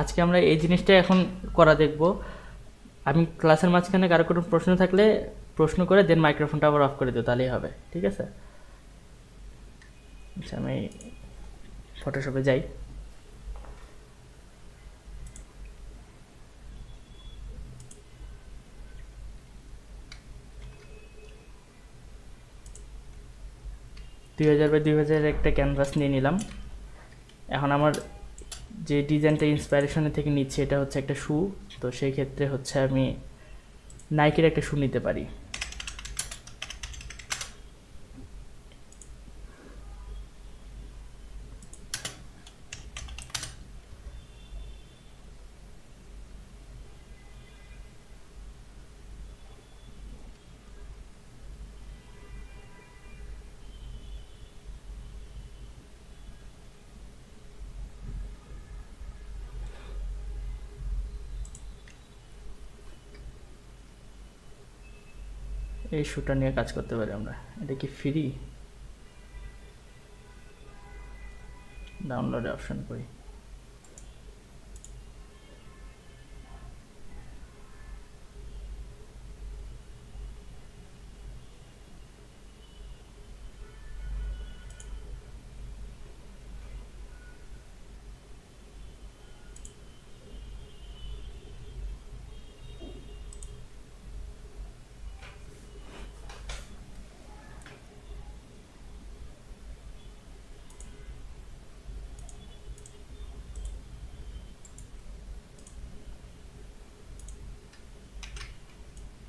আজকে আমরা এই জিনিসটা এখন করা দেখব। আমি ক্লাসের মাঝখানে কারো কোনো প্রশ্ন থাকলে প্রশ্ন করে দেন মাইক্রোফোনটা আবার অফ করে দিও, তাহলেই হবে। ঠিক আছে? আচ্ছা, আমি ফটোশপে যাই। দুই হাজার বাই 2000 একটা ক্যানভাস নিয়ে নিলাম। এখন আমার যে ডিজাইনটা ইন্সপাইরেশনের থেকে নিচ্ছি এটা হচ্ছে একটা শু। তো সেই ক্ষেত্রে হচ্ছে আমি নাইকের একটা শু নিতে পারি। এই শুটা নিয়ে কাজ করতে পারি আমরা। এটা কি ফ্রি? ডাউনলোডে অপশন করি।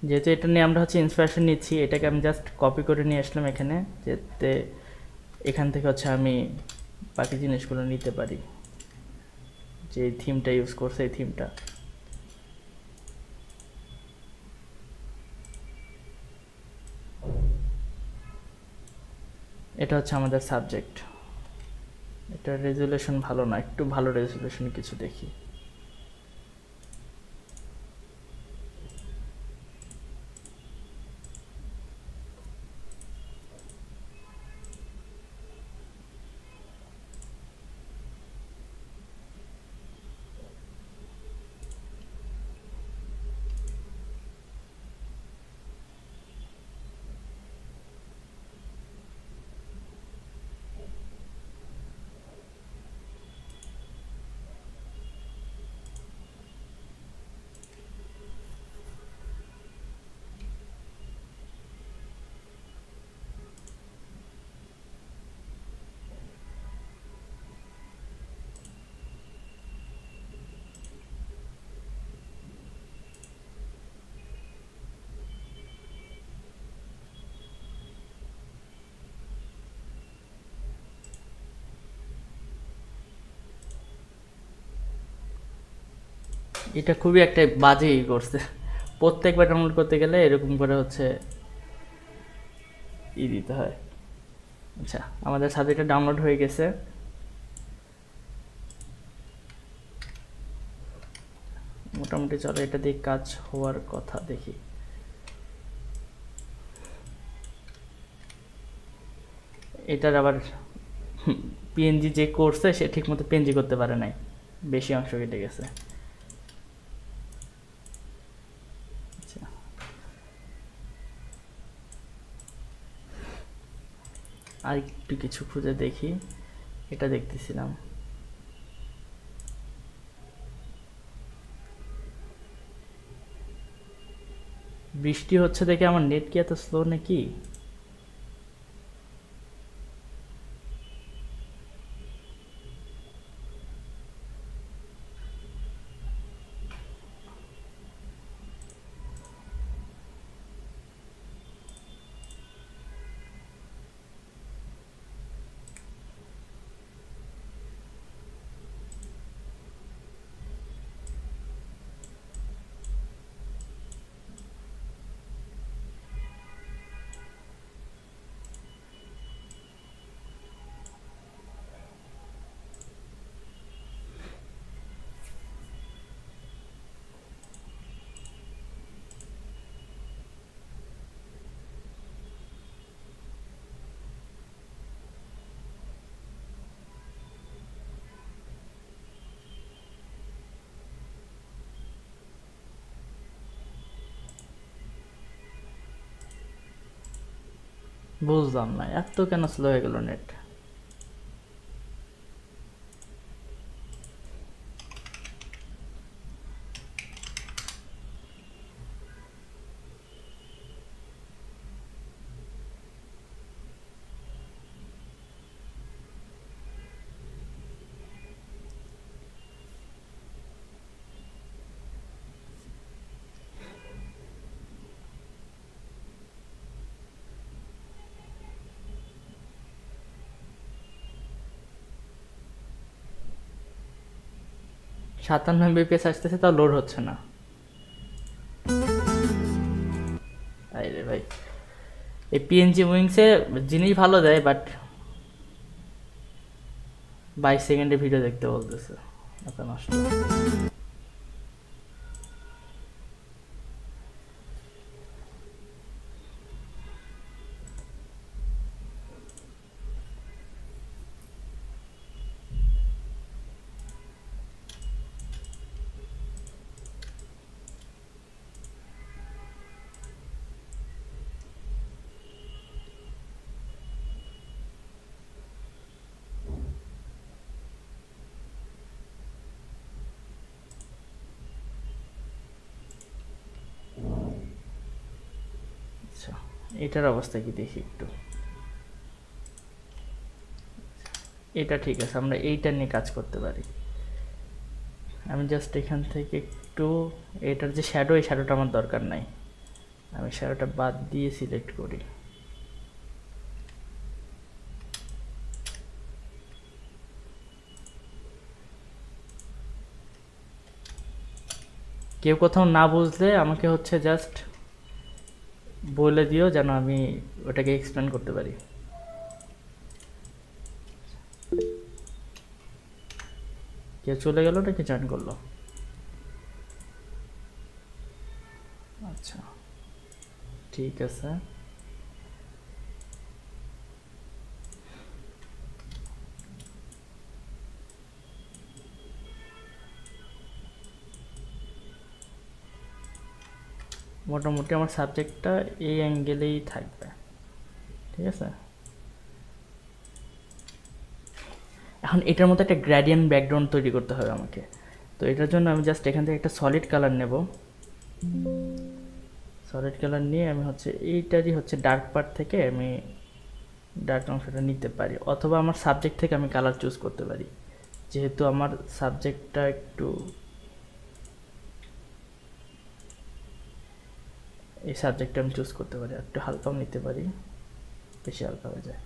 যেহেতু এটা নিয়ে আমরা হচ্ছে ইন্সপিরেশন নিচ্ছি, এটাকে আমি জাস্ট কপি করে নিয়ে আসলাম এখানে, যাতে এখান থেকে হচ্ছে আমি বাকি জিনিসগুলো নিতে পারি। যে থিমটা ইউজ করছে এই থিমটা, এটা হচ্ছে আমাদের সাবজেক্ট। এটার রেজুলেশন ভালো না, একটু ভালো রেজুলেশন কিছু দেখি। এটা খুবই একটা বাজে করছে। প্রত্যেকবার ডাউনলোড করতে গেলে এরকম করে হচ্ছে দিতে হয়। আচ্ছা, আমাদের সাবজেক্টটা ডাউনলোড হয়ে গেছে। মোটামুটি চলো, এটা দিয়ে কাজ হওয়ার কথা, দেখি। এটার আবার পিএনজি যে করছে সে ঠিক মতো পিএনজি করতে পারে নাই, বেশি অংশ কেটে গেছে। আচ্ছা, আর একটু কিছু খুঁজে দেখি। এটা দেখতেছিলাম, বৃষ্টি হচ্ছে দেখে আমার নেট কি এত স্লো নাকি? বুঝলাম না, এত কেন স্লো হয়ে গেল নেট? সাতান্ন এমবিপিএস আসতেছে, তাও লোড হচ্ছে না। আরে ভাই, এই পিএনজি উইংসে জিনিস ভালো দেয়, বাট 22 সেকেন্ডে ভিডিও দেখতে বলতেছে, এত নষ্ট। আচ্ছা, এটার অবস্থা কি দেখি একটু। এটা ঠিক আছে, আমরা এইটা নিয়ে কাজ করতে পারি। আমি জাস্ট এখান থেকে একটু, এটার যে শ্যাডো, এই শ্যাডোটা আমার দরকার নাই, আমি শ্যাডোটা বাদ দিয়ে সিলেক্ট করি। কেউ কোথাও না বুঝলে আমাকে হচ্ছে জাস্ট বলে দিও, যেন আমি ওটাকে এক্সপ্লেন করতে পারি। কেউ চলে গেল নাকি জয়েন করলো? আচ্ছা, ঠিক আছে। মোটামুটি আমার সাবজেক্টটা এই অ্যাঙ্গেলেই থাকবে, ঠিক আছে। এখন এটার মধ্যে একটা গ্রেডিয়েন্ট ব্যাকগ্রাউন্ড তৈরি করতে হবে আমাকে। তো এটার জন্য আমি জাস্ট এখান থেকে একটা সলিড কালার নেব। সলিড কালার নিয়ে আমি হচ্ছে এইটারই হচ্ছে ডার্ক পার্ট থেকে আমি ডার্ক অংশটা নিতে পারি, অথবা আমার সাবজেক্ট থেকে আমি কালার চুজ করতে পারি। যেহেতু আমার সাবজেক্টটা একটু, এই সাবজেক্টটা আমি চুজ করতে পারি, একটু হালকাও নিতে পারি, বেশি হালকা হয়ে যায়।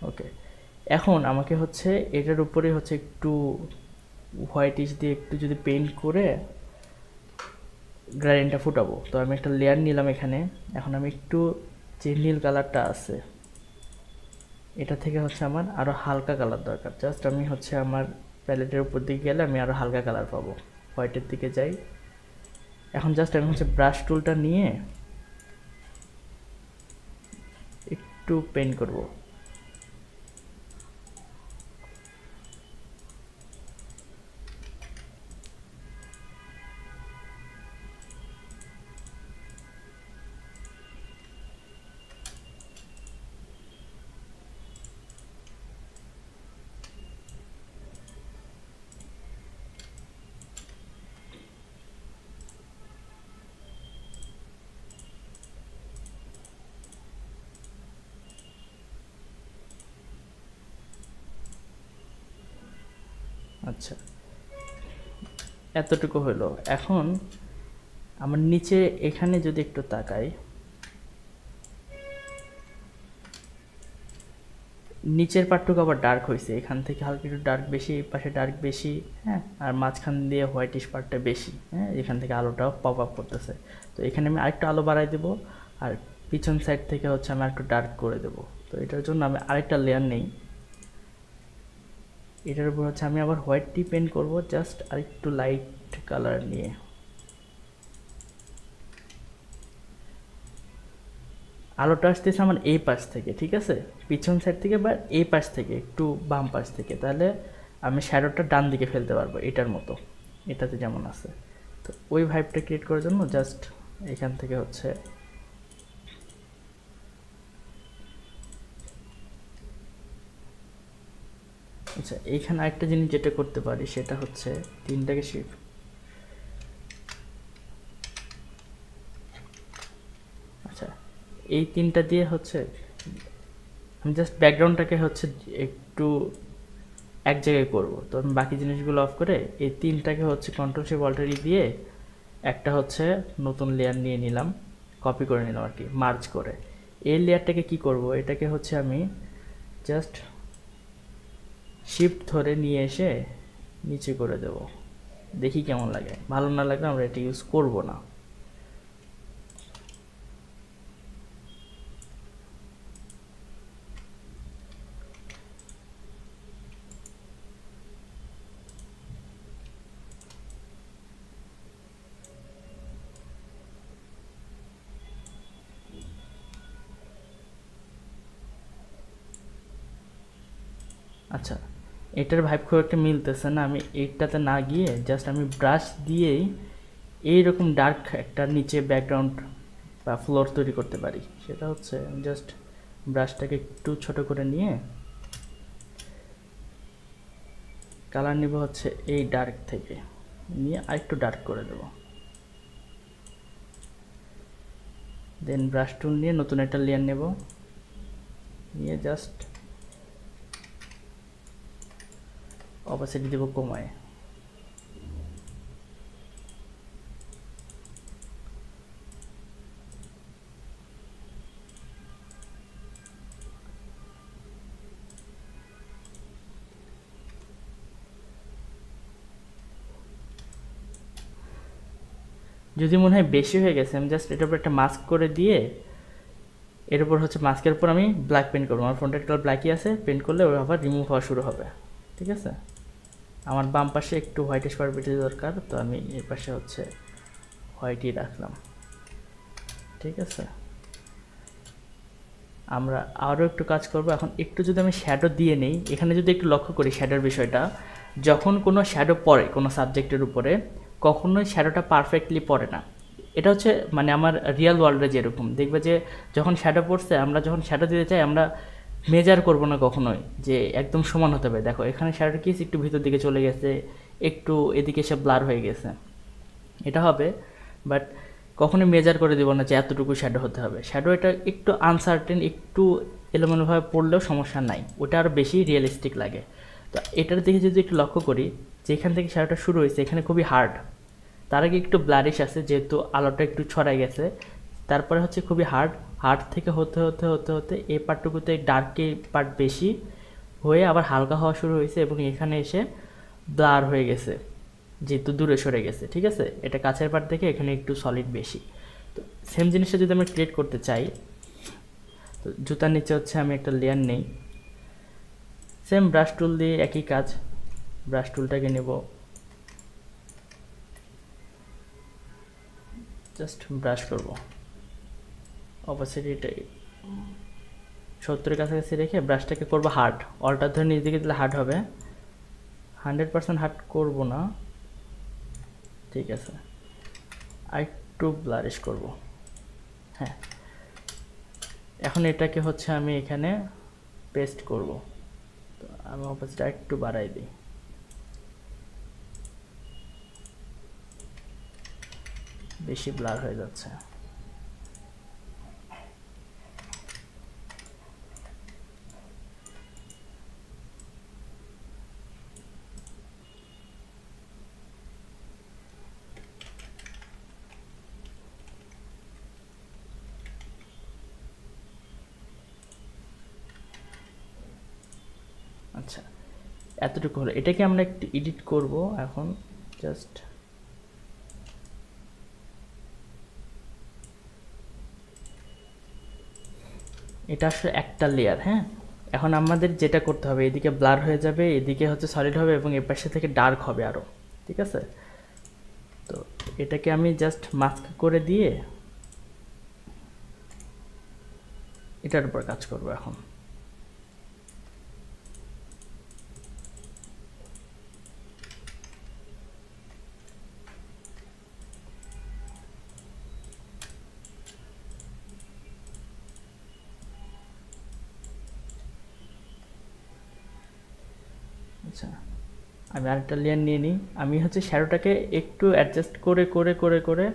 ওকে, এখন আমাকে হচ্ছে এটার উপরে হচ্ছে একটু হোয়াইটিশ দিয়ে একটু যদি পেইন্ট করে গ্রেডিয়েন্টটা ফুটাবো। তো আমি একটা লেয়ার নিলাম এখানে। এখন আমি একটু যে নীল কালারটা আছে, এটা থেকে হচ্ছে আমার আরও হালকা কালার দরকার। জাস্ট আমি হচ্ছে আমার প্যালেটের উপর দিকে গেলে আমি আরও হালকা কালার পাবো। হোয়াইটের দিকে যাই। এখন জাস্ট আমি হচ্ছে ব্রাশ টুলটা নিয়ে একটু পেইন্ট করব। আচ্ছা, এতটুকু হলো। এখন আমার নিচে এখানে যদি একটু তাকাই, নিচের পার্টটুকু আবার ডার্ক হয়েছে, এখান থেকে হালকা একটু ডার্ক বেশি, এই পাশে ডার্ক বেশি, হ্যাঁ, আর মাঝখান দিয়ে হোয়াইটিশ পার্টটা বেশি, হ্যাঁ, এখান থেকে আলোটাও পপ আপ করতেছে। তো এখানে আমি আরেকটু আলো বাড়াই দেবো, আর পিছন সাইড থেকে হচ্ছে আমি আরেকটু ডার্ক করে দেবো। তো এটার জন্য আমি আরেকটা লেয়ার নেই, এটার উপর হচ্ছে আমি আবার হোয়াইট টি পেন্ট করবো, জাস্ট আরেকটু লাইট কালার নিয়ে। আলোটা আসতেছে আমার এই পাশ থেকে, ঠিক আছে, পিছন সাইড থেকে বা এই পাশ থেকে, একটু বাম পাশ থেকে, তাহলে আমি শ্যাডোটা ডান দিকে ফেলতে পারবো এটার মতো, এটাতে যেমন আছে। তো ওই ভাইবটা ক্রিয়েট করার জন্য জাস্ট এখান থেকে হচ্ছে আচ্ছা, এইখানে আরেকটা জিনিস যেটা করতে পারি সেটা হচ্ছে 3টাকে শিফট, আচ্ছা এই 3টা দিয়ে হচ্ছে আমি জাস্ট ব্যাকগ্রাউন্ডটাকে হচ্ছে একটু এক জায়গায় করব, তো আমি বাকি জিনিসগুলো অফ করে এই 3টাকে হচ্ছে কন্ট্রোল শিফট অল্টার ই দিয়ে একটা হচ্ছে নতুন লেয়ার নিয়ে নিলাম, কপি করে নিলাম আর কি, মার্জ করে। এই লেয়ারটাকে কি করব, এটাকে হচ্ছে আমি জাস্ট শিফট ধরে নিয়ে এসে নিচে করে দেব, দেখি কেমন লাগে। ভালো না লাগলে আমরা এটা ইউজ করব না। আচ্ছা, এটার ভাইব খুব একটা মিলতেছে না, আমি এইটাতে না গিয়ে জাস্ট আমি ব্রাশ দিয়েই এইরকম ডার্ক একটা নিচে ব্যাকগ্রাউন্ড বা ফ্লোর তৈরি করতে পারি। সেটা হচ্ছে জাস্ট ব্রাশটাকে একটু ছোট করে নিয়ে কালার নিব হচ্ছে এই ডার্ক থেকে, নিয়ে আরেকটু ডার্ক করে দেব, দেন ব্রাশ টুল নিয়ে নতুন একটা লেয়ার নেব, নিয়ে জাস্ট অপাসিটি দেব কমায়। যদি মনে হয় বেশি হয়ে গেছে, আমি জাস্ট এটার উপর একটা মাস্ক করে দিয়ে এর উপর হচ্ছে মাস্কের উপর আমি ব্ল্যাক পেন্ট করবো। আমার ফোনটা টোটাল ব্ল্যাকই আছে, পেন্ট করলে ওই আবার রিমুভ হওয়া শুরু হবে। ঠিক আছে, আমার বাম পাশে একটু হোয়াইটিশ পারবিটি দরকার, তো আমি এই পাশে হচ্ছে হোয়াইটই রাখলাম। ঠিক আছে, আমরা আরও একটু কাজ করব এখন। একটু যদি আমি শ্যাডো দিয়ে নেই, এখানে যদি একটু লক্ষ্য করি শ্যাডোর বিষয়টা, যখন কোনো শ্যাডো পড়ে কোনো সাবজেক্টের উপরে, কখনোই শ্যাডোটা পারফেক্টলি পড়ে না। এটা হচ্ছে মানে আমার রিয়েল ওয়ার্ল্ডে যেরকম দেখবে যে যখন শ্যাডো পড়ছে, আমরা যখন শ্যাডো দিতে চাই আমরা মেজার করব না কখনোই যে একদম সমান হতে হবে। দেখো এখানে শ্যাডোটা কি একটু ভিতর দিকে চলে গেছে, একটু এদিকে এসে ব্লার হয়ে গেছে, এটা হবে। বাট কখনোই মেজার করে দেবো না যে এতটুকু শ্যাডো হতে হবে। শ্যাডো এটা একটু আনসার্টেন, একটু এলোমেলোভাবে পড়লেও সমস্যা নাই, ওটা আরও বেশি রিয়েলিস্টিক লাগে। তো এটার দিকে যদি একটু লক্ষ্য করি, যেখান থেকে শ্যাডোটা শুরু হয়েছে এখানে খুবই হার্ড, তার আগে একটু ব্লারিশ আছে যেহেতু আলোটা একটু ছড়াই গেছে, তারপরে হচ্ছে খুবই হার্ড, হার্ড থেকে হতে হতে হতে হতে এই পার্টটুকুতে ডার্কের পার্ট বেশি হয়ে আবার হালকা হওয়া শুরু হয়েছে এবং এখানে এসে ব্লার হয়ে গেছে যেহেতু দূরে সরে গেছে। ঠিক আছে, এটা কাছের পার্ট থেকে এখানে একটু সলিড বেশি। তো সেম জিনিসটা যদি আমরা ক্রিয়েট করতে চাই, তো জুতার নিচে হচ্ছে আমি একটা লেয়ার নেই, সেম ব্রাশ টুল দিয়ে একই কাজ, ব্রাশ টুলটাকে নেব, জাস্ট ব্রাশ করব, অপাসিটিটা 70-এর কাছাকাছি রেখে ব্রাশটাকে করবো হার্ড, অল্টার ধরে নিচ দিকে দিলে হার্ড হবে, 100% হার্ড করব না। ঠিক আছে, আর একটু ব্লারিশ করব। হ্যাঁ, এখন এটাকে হচ্ছে আমি এখানে পেস্ট করব, তো আমি অপাসিটি একটু বাড়াই দিই, বেশি ব্লার হয়ে যাচ্ছে। আচ্ছা, এতটুকু হলো, এটাকে আমরা একটু এডিট করব এখন। জাস্ট এটা আসলে একটা লেয়ার। হ্যাঁ, এখন আমাদের যেটা করতে হবে, এদিকে ব্লার হয়ে যাবে, এদিকে হচ্ছে সলিড হবে এবং এর পাশে থেকে ডার্ক হবে আরও। ঠিক আছে, তো এটাকে আমি জাস্ট মাস্ক করে দিয়ে এটার উপর কাজ করব এখন। আচ্ছা, আমি আরেকটা লেয়ার নিয়ে নিই। আমি হচ্ছে শ্যাডোটাকে একটু অ্যাডজাস্ট করে করে করে করে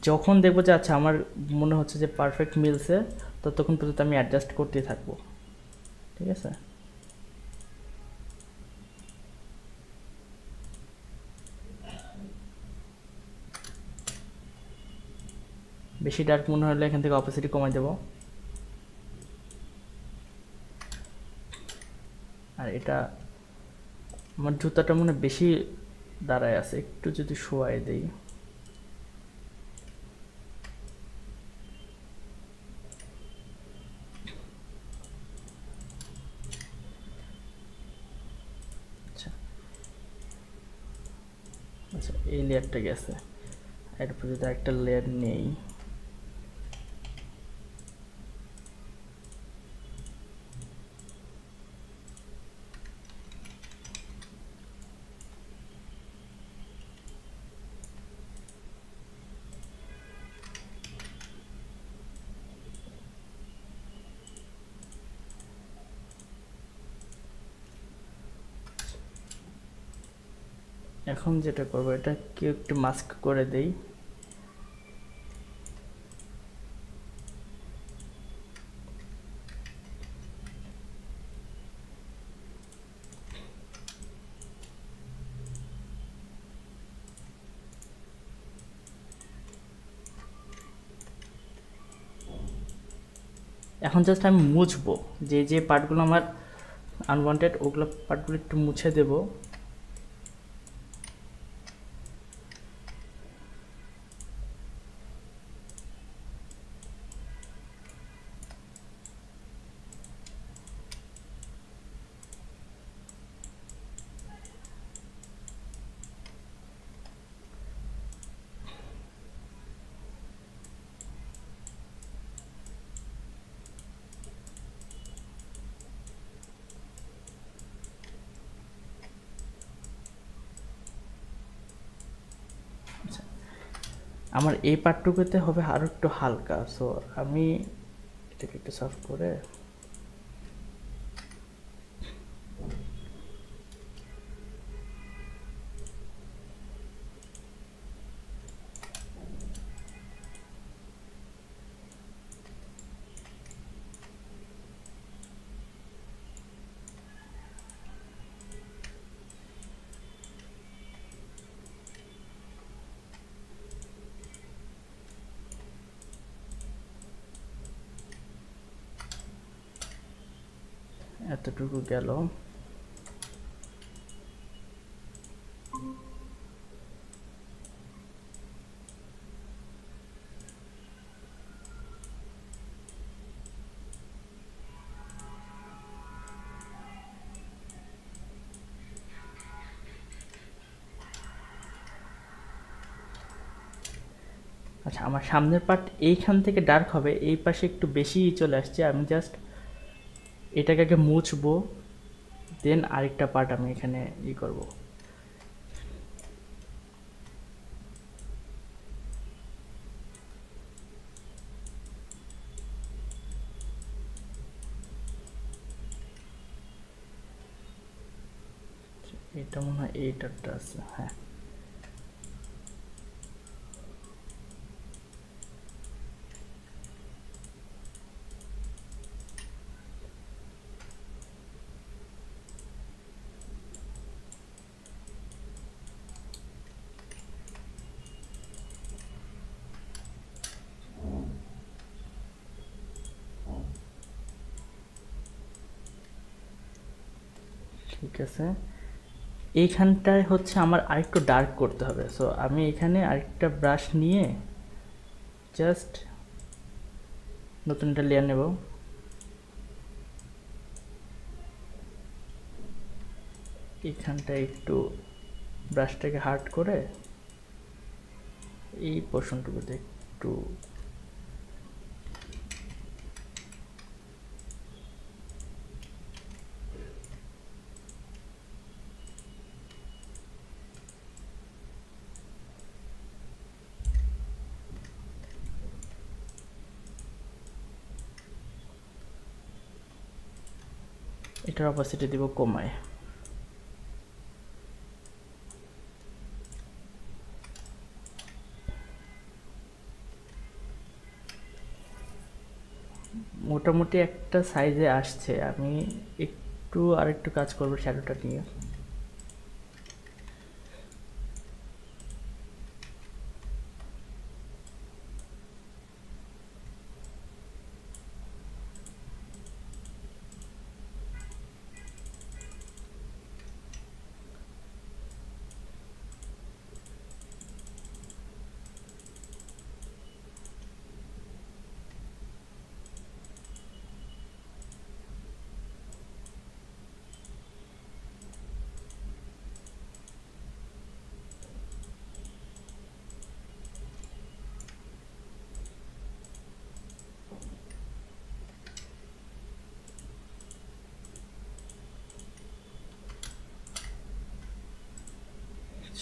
যখন দেখবো যে আচ্ছা আমার মনে হচ্ছে যে পারফেক্ট মিলছে, ততক্ষণ পর্যন্ত আমি অ্যাডজাস্ট করতেই থাকবো। ঠিক আছে, বেশি ডার্ক মনে হলে এখান থেকে অপোসিটি কমাই দেবো। আর এটা আমার জুতাটা মনে বেশি দাঁড়ায় আছে, একটু যদি শোয়াই দেই। আচ্ছা আচ্ছা, এই লেয়ারটা গেছে, এরপর যদি একটা লেয়ার নেই। এখন যেটা করবো, এটা কেউ একটু মাস্ক করে দেই। এখন জাস্ট আমি মুছবো, যে যে পার্টগুলো আমার আনওয়ান্টেড ওগুলো পার্টগুলো একটু মুছে দেবো। আমার এই পার্টটুকুতে হবে আরও একটু হালকা, সো আমি এটাকে একটু সফট করে এতটুকু গেল। আচ্ছা, আমার সামনের পার্ট এইখান থেকে ডার্ক হবে, এই পাশে একটু বেশি চলে আসছে। আমি জাস্ট এটাকে আগে মুছবো, দেন আরেকটা পার্ট আমি এখানে করব। এটা মনে হয় এইটারটা আছে, হ্যাঁ। ঠিক আছে, এইখানটায় হচ্ছে আমার আরেকটু ডার্ক করতে হবে। সো আমি এখানে আরেকটা ব্রাশ নিয়ে জাস্ট নতুন একটা লেয়ার নেব। এইখানটায় একটু ব্রাশটাকে হার্ড করে এই পোর্শনটুকুতে একটু এটার অপাসিটি দিব কমায়। মোটামুটি একটা সাইজে আসছে। আমি আরেকটু কাজ করবো শ্যাডোটা নিয়ে।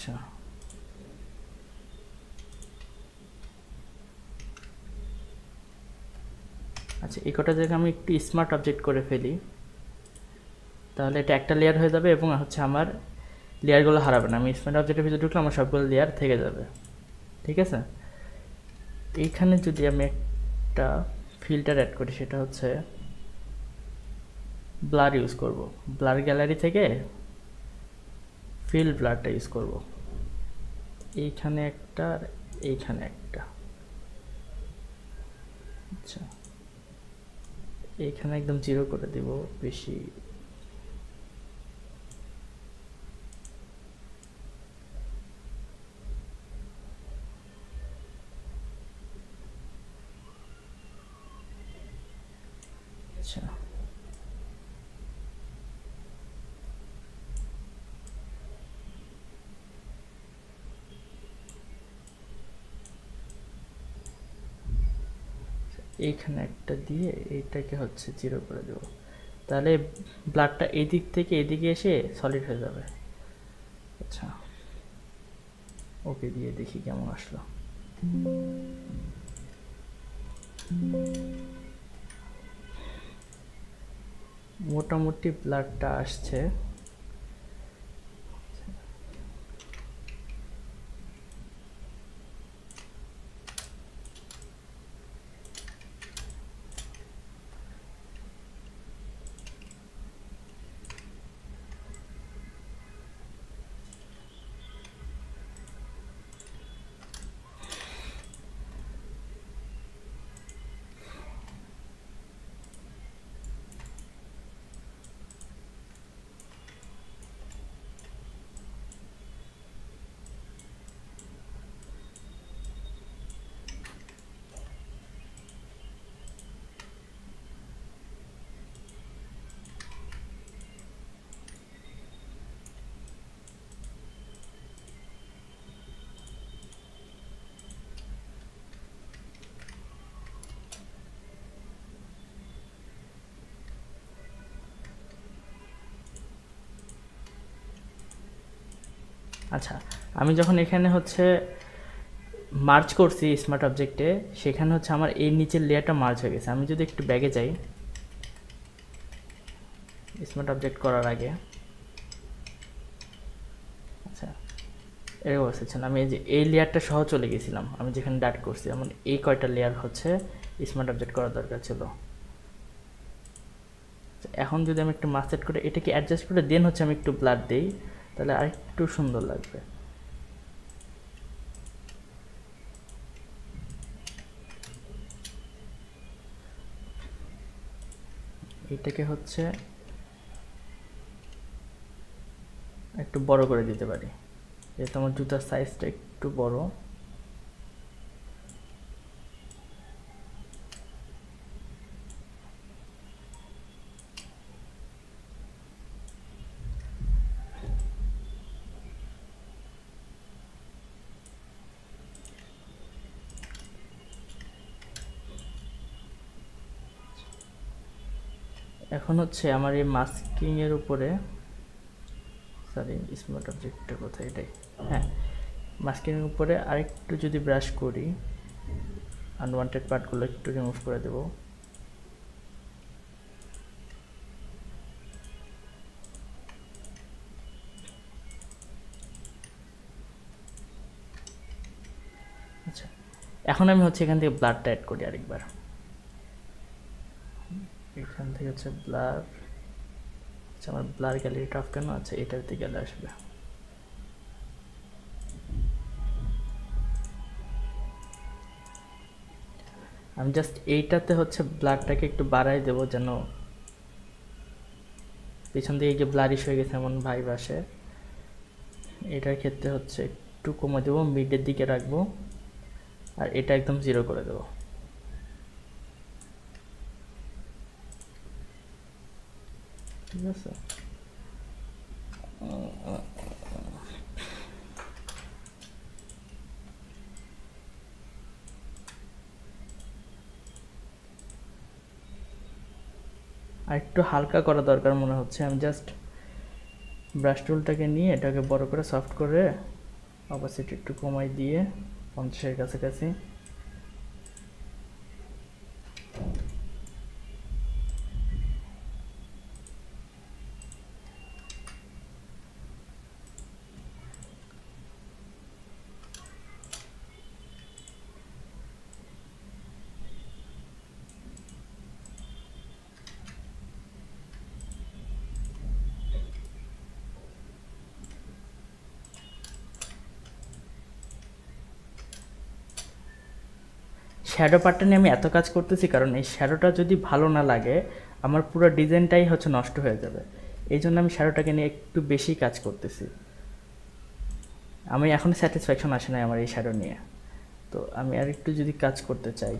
আচ্ছা, আচ্ছা, এই কটা জায়গায় আমি একটু স্মার্ট অবজেক্ট করে ফেলি, তাহলে এটা একটা লেয়ার হয়ে যাবে এবং হচ্ছে আমার লেয়ারগুলো হারাবে না। আমি স্মার্ট অবজেক্টের ভিতরে ঢুকলে আমার সবগুলো লেয়ার থেকে যাবে। ঠিক আছে, এইখানে যদি আমি একটা ফিল্টার অ্যাড করি, সেটা হচ্ছে ব্লার ইউজ করব। ব্লার গ্যালারি থেকে ফিল ব্লারটা ইউজ করব। এইখানে একটা আর এইখানে একটা। আচ্ছা, এইখানে একদম জিরো করে দিব বেশি। আচ্ছা, এইখানে একটা দিয়ে এইটাকে হচ্ছে জিরো করে দেব, তাহলে ব্লাডটা এদিক থেকে এদিকে এসে সলিড হয়ে যাবে। আচ্ছা, ওকে দিয়ে দেখি কেমন আসলো। মোটামুটি ব্লাডটা আসছে। আচ্ছা, আমি যখন এখানে হচ্ছে মার্জ করছি স্মার্ট অবজেক্টে, সেখানে হচ্ছে আমার এই নিচের লেয়ারটা মার্জ হয়ে গেছে। আমি যদি একটু ব্যাগে যাই স্মার্ট অবজেক্ট করার আগে, আচ্ছা, এরকম হচ্ছে না, আমি এই যে এই লেয়ারটা সহ চলে গেছিলাম, আমি যেখানে ডাট করছি, এমন এই কয়টা লেয়ার হচ্ছে স্মার্ট অবজেক্ট করার দরকার ছিল। এখন যদি আমি একটু মাস্টার করে এটাকে অ্যাডজাস্ট করে দেন হচ্ছে আমি একটু ব্লাড দিই, তাহলে আরেকটু সুন্দর লাগবে। এটাকে হচ্ছে একটু বড় করে দিতে পারি, যেহেতু আমার জুতার সাইজটা একটু বড়। এখন হচ্ছে আমার এই মাস্কিং এর উপরে, সরি স্মার্ট অবজেক্টটা কোথায়, এটাই, হ্যাঁ, মাস্কিং এর উপরে আরেকটু যদি ব্রাশ করি, আনওয়ান্টেড পার্টগুলো একটু রিমুভ করে দেব। আচ্ছা, এখন আমি হচ্ছে এখান থেকে ব্লাডটা অ্যাড করি আরেকবার। এখান থেকে হচ্ছে ব্লার, আচ্ছা আমার ব্লার গ্যালারিটা অফ কেন আছে, এটাতে গেলে আসবে। আমি জাস্ট এইটাতে হচ্ছে ব্লারটাকে একটু বাড়াই দেবো, যেন পিছন দিকে গিয়ে ব্লারিশ হয়ে গেছে এমন ভাইব আসে। এটার ক্ষেত্রে হচ্ছে একটু কমে দেবো, মিডের দিকে রাখবো, আর এটা একদম জিরো করে দেবো। ঠিক আছে, আর একটু হালকা করা দরকার মনে হচ্ছে। আমি জাস্ট ব্রাশ টুলটাকে নিয়ে এটাকে বড় করে সফট করে অপাসিটি একটু কমাই দিয়ে 50-এর কাছাকাছি। শ্যাডো পার্টটা নিয়ে আমি এত কাজ করতেছি কারণ এই শ্যাডোটা যদি ভালো না লাগে আমার পুরো ডিজাইনটাই হচ্ছে নষ্ট হয়ে যাবে। এই জন্য আমি শ্যাডোটাকে নিয়ে একটু বেশি কাজ করতেছি। আমি এখন স্যাটিসফ্যাকশন আসে না আমার এই শ্যাডো নিয়ে, তো আমি আর একটু যদি কাজ করতে চাই।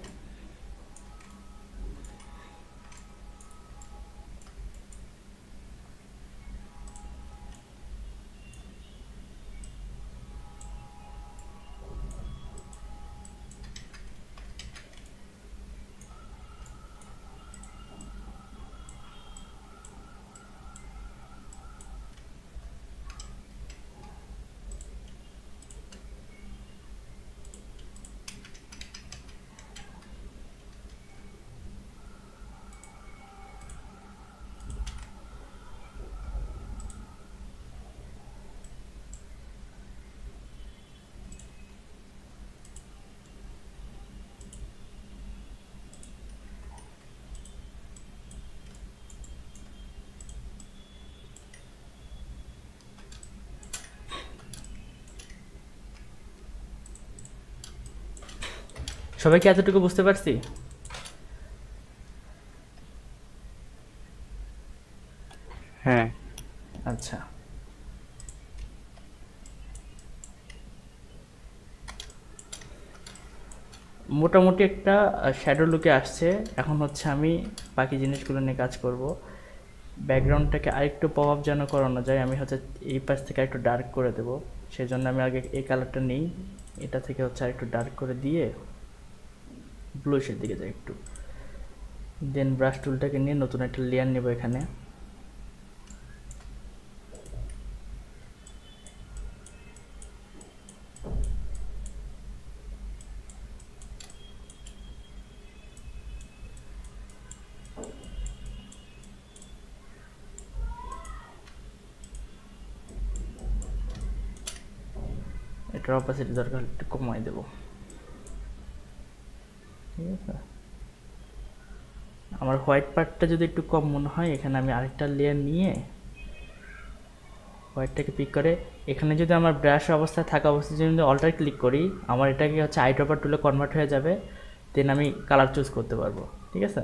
সবাইকে এতটুকু বুঝতে পারছি? হ্যাঁ। আচ্ছা, মোটামুটি একটা শ্যাডো লুকে আসছে। এখন হচ্ছে আমি বাকি জিনিসগুলো নিয়ে কাজ করব। ব্যাকগ্রাউন্ডটাকে আরেকটু পপ আপ যেন করানো যায়, আমি হচ্ছে এই পাশ থেকে একটু ডার্ক করে দেবো। সেই জন্য আমি আগে এই কালারটা নিই, এটা থেকে হচ্ছে আরেকটু ডার্ক করে দিয়ে ব্লুশের দিকে যাই একটু। দেন ব্রাশ টুলটাকে নিয়ে নতুন একটা লেয়ার নেব এখানে। এটার অপাসিটি দরকার একটু কমাই দেবো। ঠিক আছে, আমার হোয়াইট পার্টটা যদি একটু কম মনে হয় এখানে আমি আরেকটা লেয়ার নিয়ে হোয়াইটটাকে পিক করে এখানে যদি আমার ব্রাশ অবস্থায় থাকা অবস্থায় যদি অল্টার ক্লিক করি আমার এটাকে হচ্ছে আইড্রপার টুলে কনভার্ট হয়ে যাবে। দেন আমি কালার চুজ করতে পারবো। ঠিক আছে,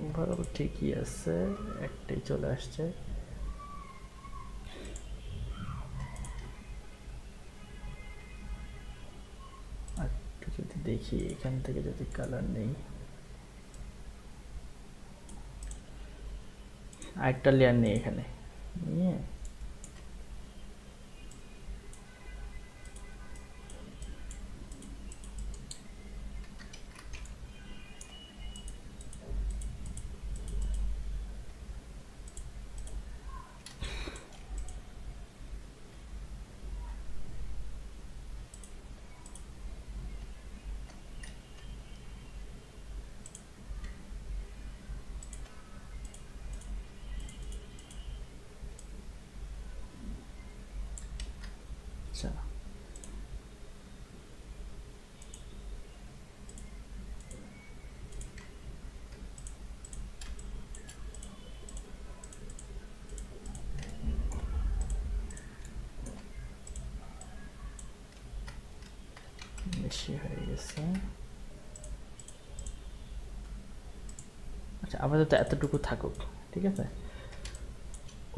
ওভারঅল ঠিকই আছে, একটাই চলে আসছে। আর একটু যদি দেখি এখান থেকে যদি কালার নেই, আরেকটা লেয়ার নেই এখানে নিয়ে আচ্ছা, বেশি হয়ে গেছে। আচ্ছা, আপাতত এতটুকু থাকুক, ঠিক আছে।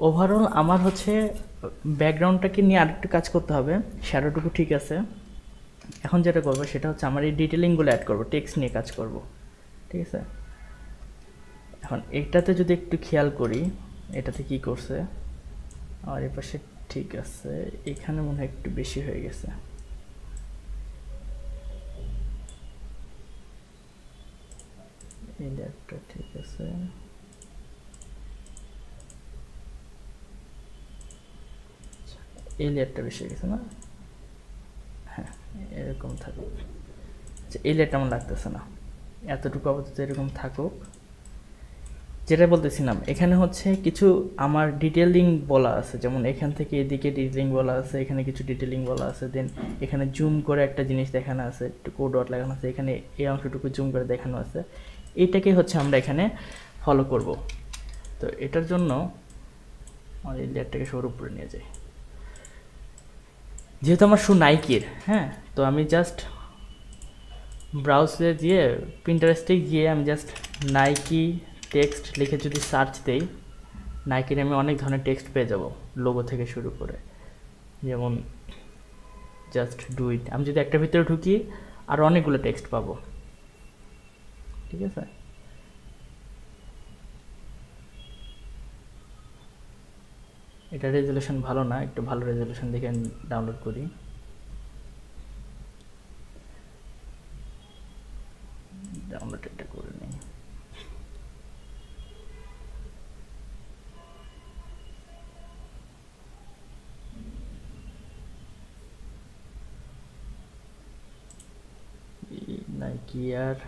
ওভারঅল আমার হচ্ছে ব্যাকগ্রাউন্ডটাকে নিয়ে আরেকটু কাজ করতে হবে। শ্যাডোটুকু ঠিক আছে। এখন যেটা করবো সেটা হচ্ছে আমার এই ডিটেলিংগুলো অ্যাড করবো, টেক্সট নিয়ে কাজ করব, ঠিক আছে। এখন এটাতে যদি একটু খেয়াল করি, এটাতে কি করছে, আর এ পাশে ঠিক আছে, এখানে মনে হয় একটু বেশি হয়ে গেছে। এই লেয়ারটা ঠিক আছে, এই লেয়ারটা বেশি হয়ে গেছে না? হ্যাঁ, এরকম থাকুক। আচ্ছা, এই লেয়ারটা আমার লাগতেছে না, এতটুকু আপাতত এরকম থাকুক। যেটা বলতেছিলাম, এখানে হচ্ছে কিছু আমার ডিটেলিং বলা আছে, যেমন এখান থেকে এদিকে ডিটেলিং বলা আছে, এখানে কিছু ডিটেলিং বলা আছে, দেন এখানে জুম করে একটা জিনিস দেখানো আছে, একটু ডট লাগানো আছে, এখানে এই অংশটুকু জুম করে দেখানো আছে। এইটাকে হচ্ছে আমরা এখানে ফলো করব। তো এটার জন্য আমার এই লেয়ারটাকে সর উপরে নিয়ে যাই। যেহেতু আমার শু নাইকির, হ্যাঁ, তো আমি জাস্ট ব্রাউজারে গিয়ে প্রিন্টারেস্টে গিয়ে আমি জাস্ট নাইকি টেক্সট লিখে যদি সার্চ দেই, নাইকির আমি অনেক ধরনের টেক্সট পেয়ে যাব, লোগো থেকে শুরু করে। যেমন জাস্ট ডু ইট, আমি যদি একটা ভিতরে ঢুকি আরও অনেকগুলো টেক্সট পাবো, ঠিক আছে। এটা রেজলিউশন ভালো না, একটু ভালো রেজলিউশন দেখে ডাউনলোড করি। ডাউনলোড এটা করে নিই। নাইকি আর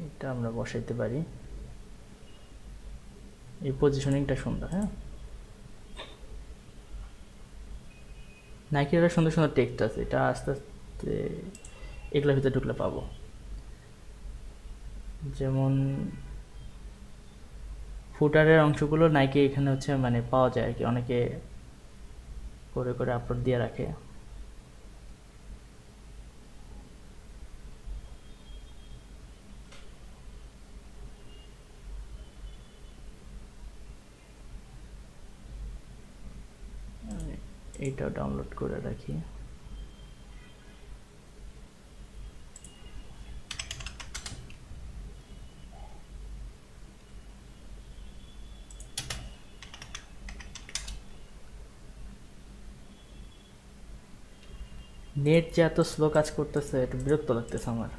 এটা আমরা বসাইতে পারি। এই পজিশনিংটা সুন্দর, হ্যাঁ। নাইকির সুন্দর সুন্দর টেক্সট আছে, এটা আস্তে আস্তে এগুলোর ভিতরে ঢুকলে পাবো। যেমন ফুটারের অংশগুলো নাইকি এখানে হচ্ছে মানে পাওয়া যায় আর কি, অনেকে করে করে আপলোড দিয়ে রাখে। এইটাও ডাউনলোড করে রাখি। নেট যে এত স্লো কাজ করতেছে, একটু বিরক্ত লাগতেছে আমার।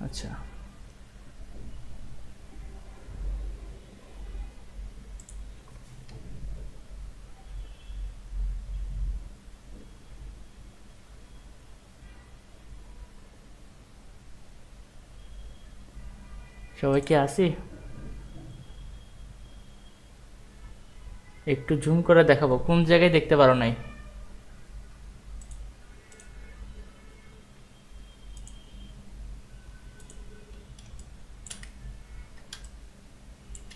আচ্ছা, সবাই কি আসি? একটু জুম করে দেখাবো, কোন জায়গায় দেখতে পারো নাই?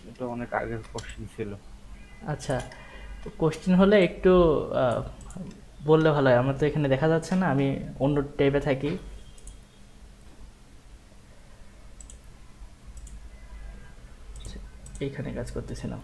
এটা অনেক আগের কোশ্চেন ছিল। আচ্ছা, কোশ্চেন হলে একটু আহ, বললে ভালো হয়। আমার তো এখানে দেখা যাচ্ছে না, আমি অন্য ট্যাবে থাকি। এইখানে কাজ করতেছিলাম।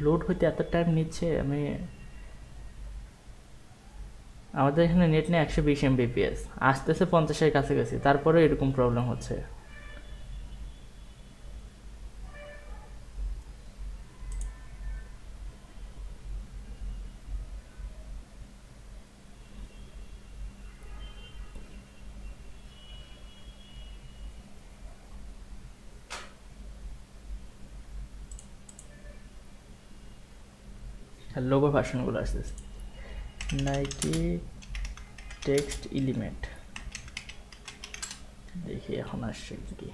লোড হইতে এত টাইম নিচ্ছে। আমাদের এখানে নেট নেই 120 Mbps, আসতেছে 50-এর কাছাকাছি, তারপরে এরকম প্রবলেম হচ্ছে। লোগো ভার্সনগুলো আসতেছে, নাইকি টেক্সট এলিমেন্ট, দেখি এখন আসছে কি।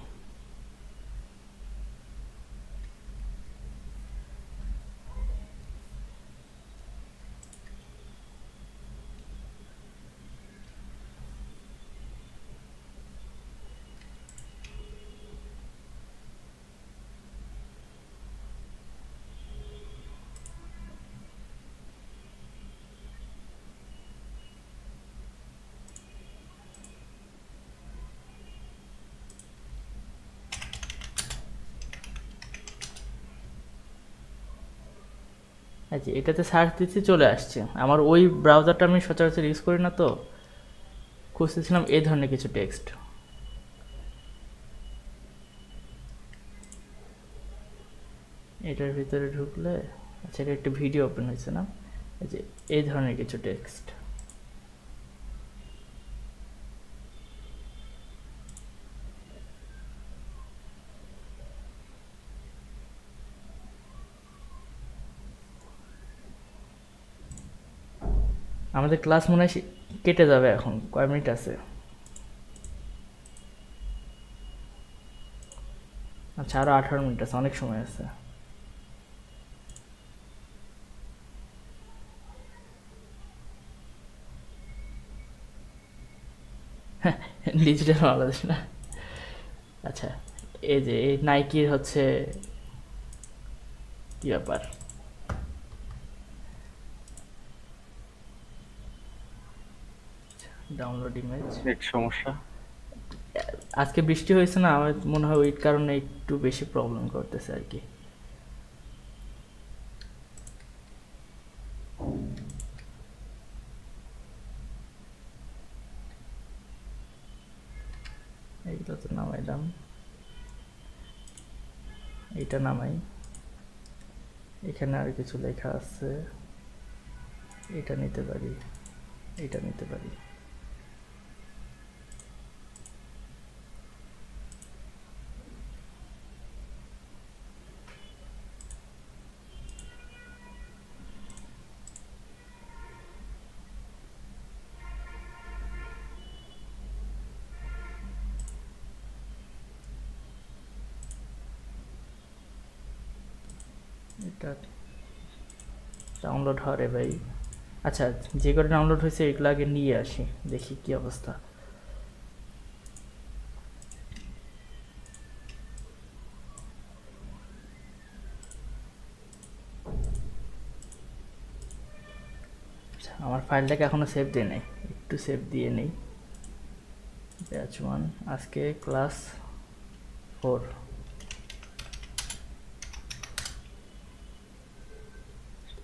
আচ্ছা, এটাতে সার্চ দিচ্ছি, চলে আসছে। আমার ওই ব্রাউজারটা আমি সচরাচর ইউজ করি না, তো খুঁজতেছিলাম এই ধরনের কিছু টেক্সট। এটার ভিতরে ঢুকলে, আচ্ছা এটা একটা ভিডিও ওপেন হয়েছে না, এই যে এই ধরনের কিছু টেক্সট। আমাদের ক্লাস মনে হয় কেটে যাবে এখন, কয় মিনিট আছে? আচ্ছা, আরও 18 মিনিট আছে, অনেক সময় আছে। ডিজিটাল বাংলাদেশ না। আচ্ছা, এই যে এই নাইকির হচ্ছে কি ব্যাপার, ডাউনলোড ইমেজ। নেট সমস্যা। আজকে বৃষ্টি হয়েছে না, আমার মনে হয় ওই কারণে একটু বেশি প্রবলেম করতেছে আর কি। এইগুলো তো নামাইলাম, এইটা নামাই। এখানে আর কিছু লেখা আছে, এটা নিতে পারি, এটা নিতে পারি। এটা ডাউনলোড হরে ভাই। আচ্ছা, যে করে ডাউনলোড হয়েছে এগুলো আগে নিয়ে আসি, দেখি কি অবস্থা। আচ্ছা, আমার ফাইলটাকে এখনো সেভ দিয়ে নেই, একটু সেভ দিয়ে নেই। ব্যাচ 1, আজকে ক্লাস 4।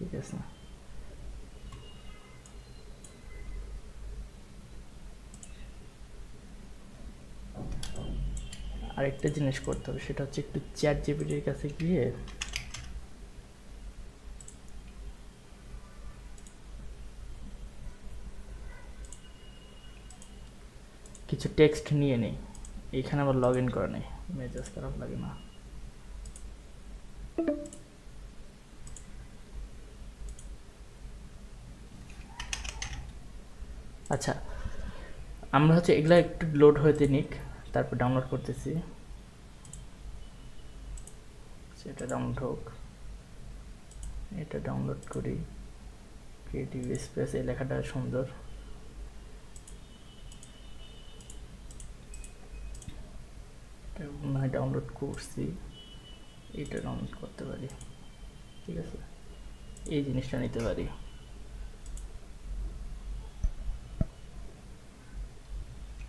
ঠিক আছে, আরেকটা জিনিস করতে হবে, সেটা হচ্ছে একটু চ্যাট জিপিটির কাছে গিয়ে কিছু টেক্সট নিয়ে নেই। এইখানে আবার লগ ইন করা নেই, মেজাজ খারাপ লাগে না। আচ্ছা, আমরা হচ্ছে এগুলা একটু লোড হতে নিক, তারপর ডাউনলোড করতেছি। সেটা ডাউনলোড হোক, এটা ডাউনলোড করি। ক্রিয়েটিভ স্পেস, এই লেখাটা সুন্দর। মনে হয় ডাউনলোড করছি, এইটা ডাউনলোড করতে পারি। ঠিক আছে, এই জিনিসটা নিতে পারি।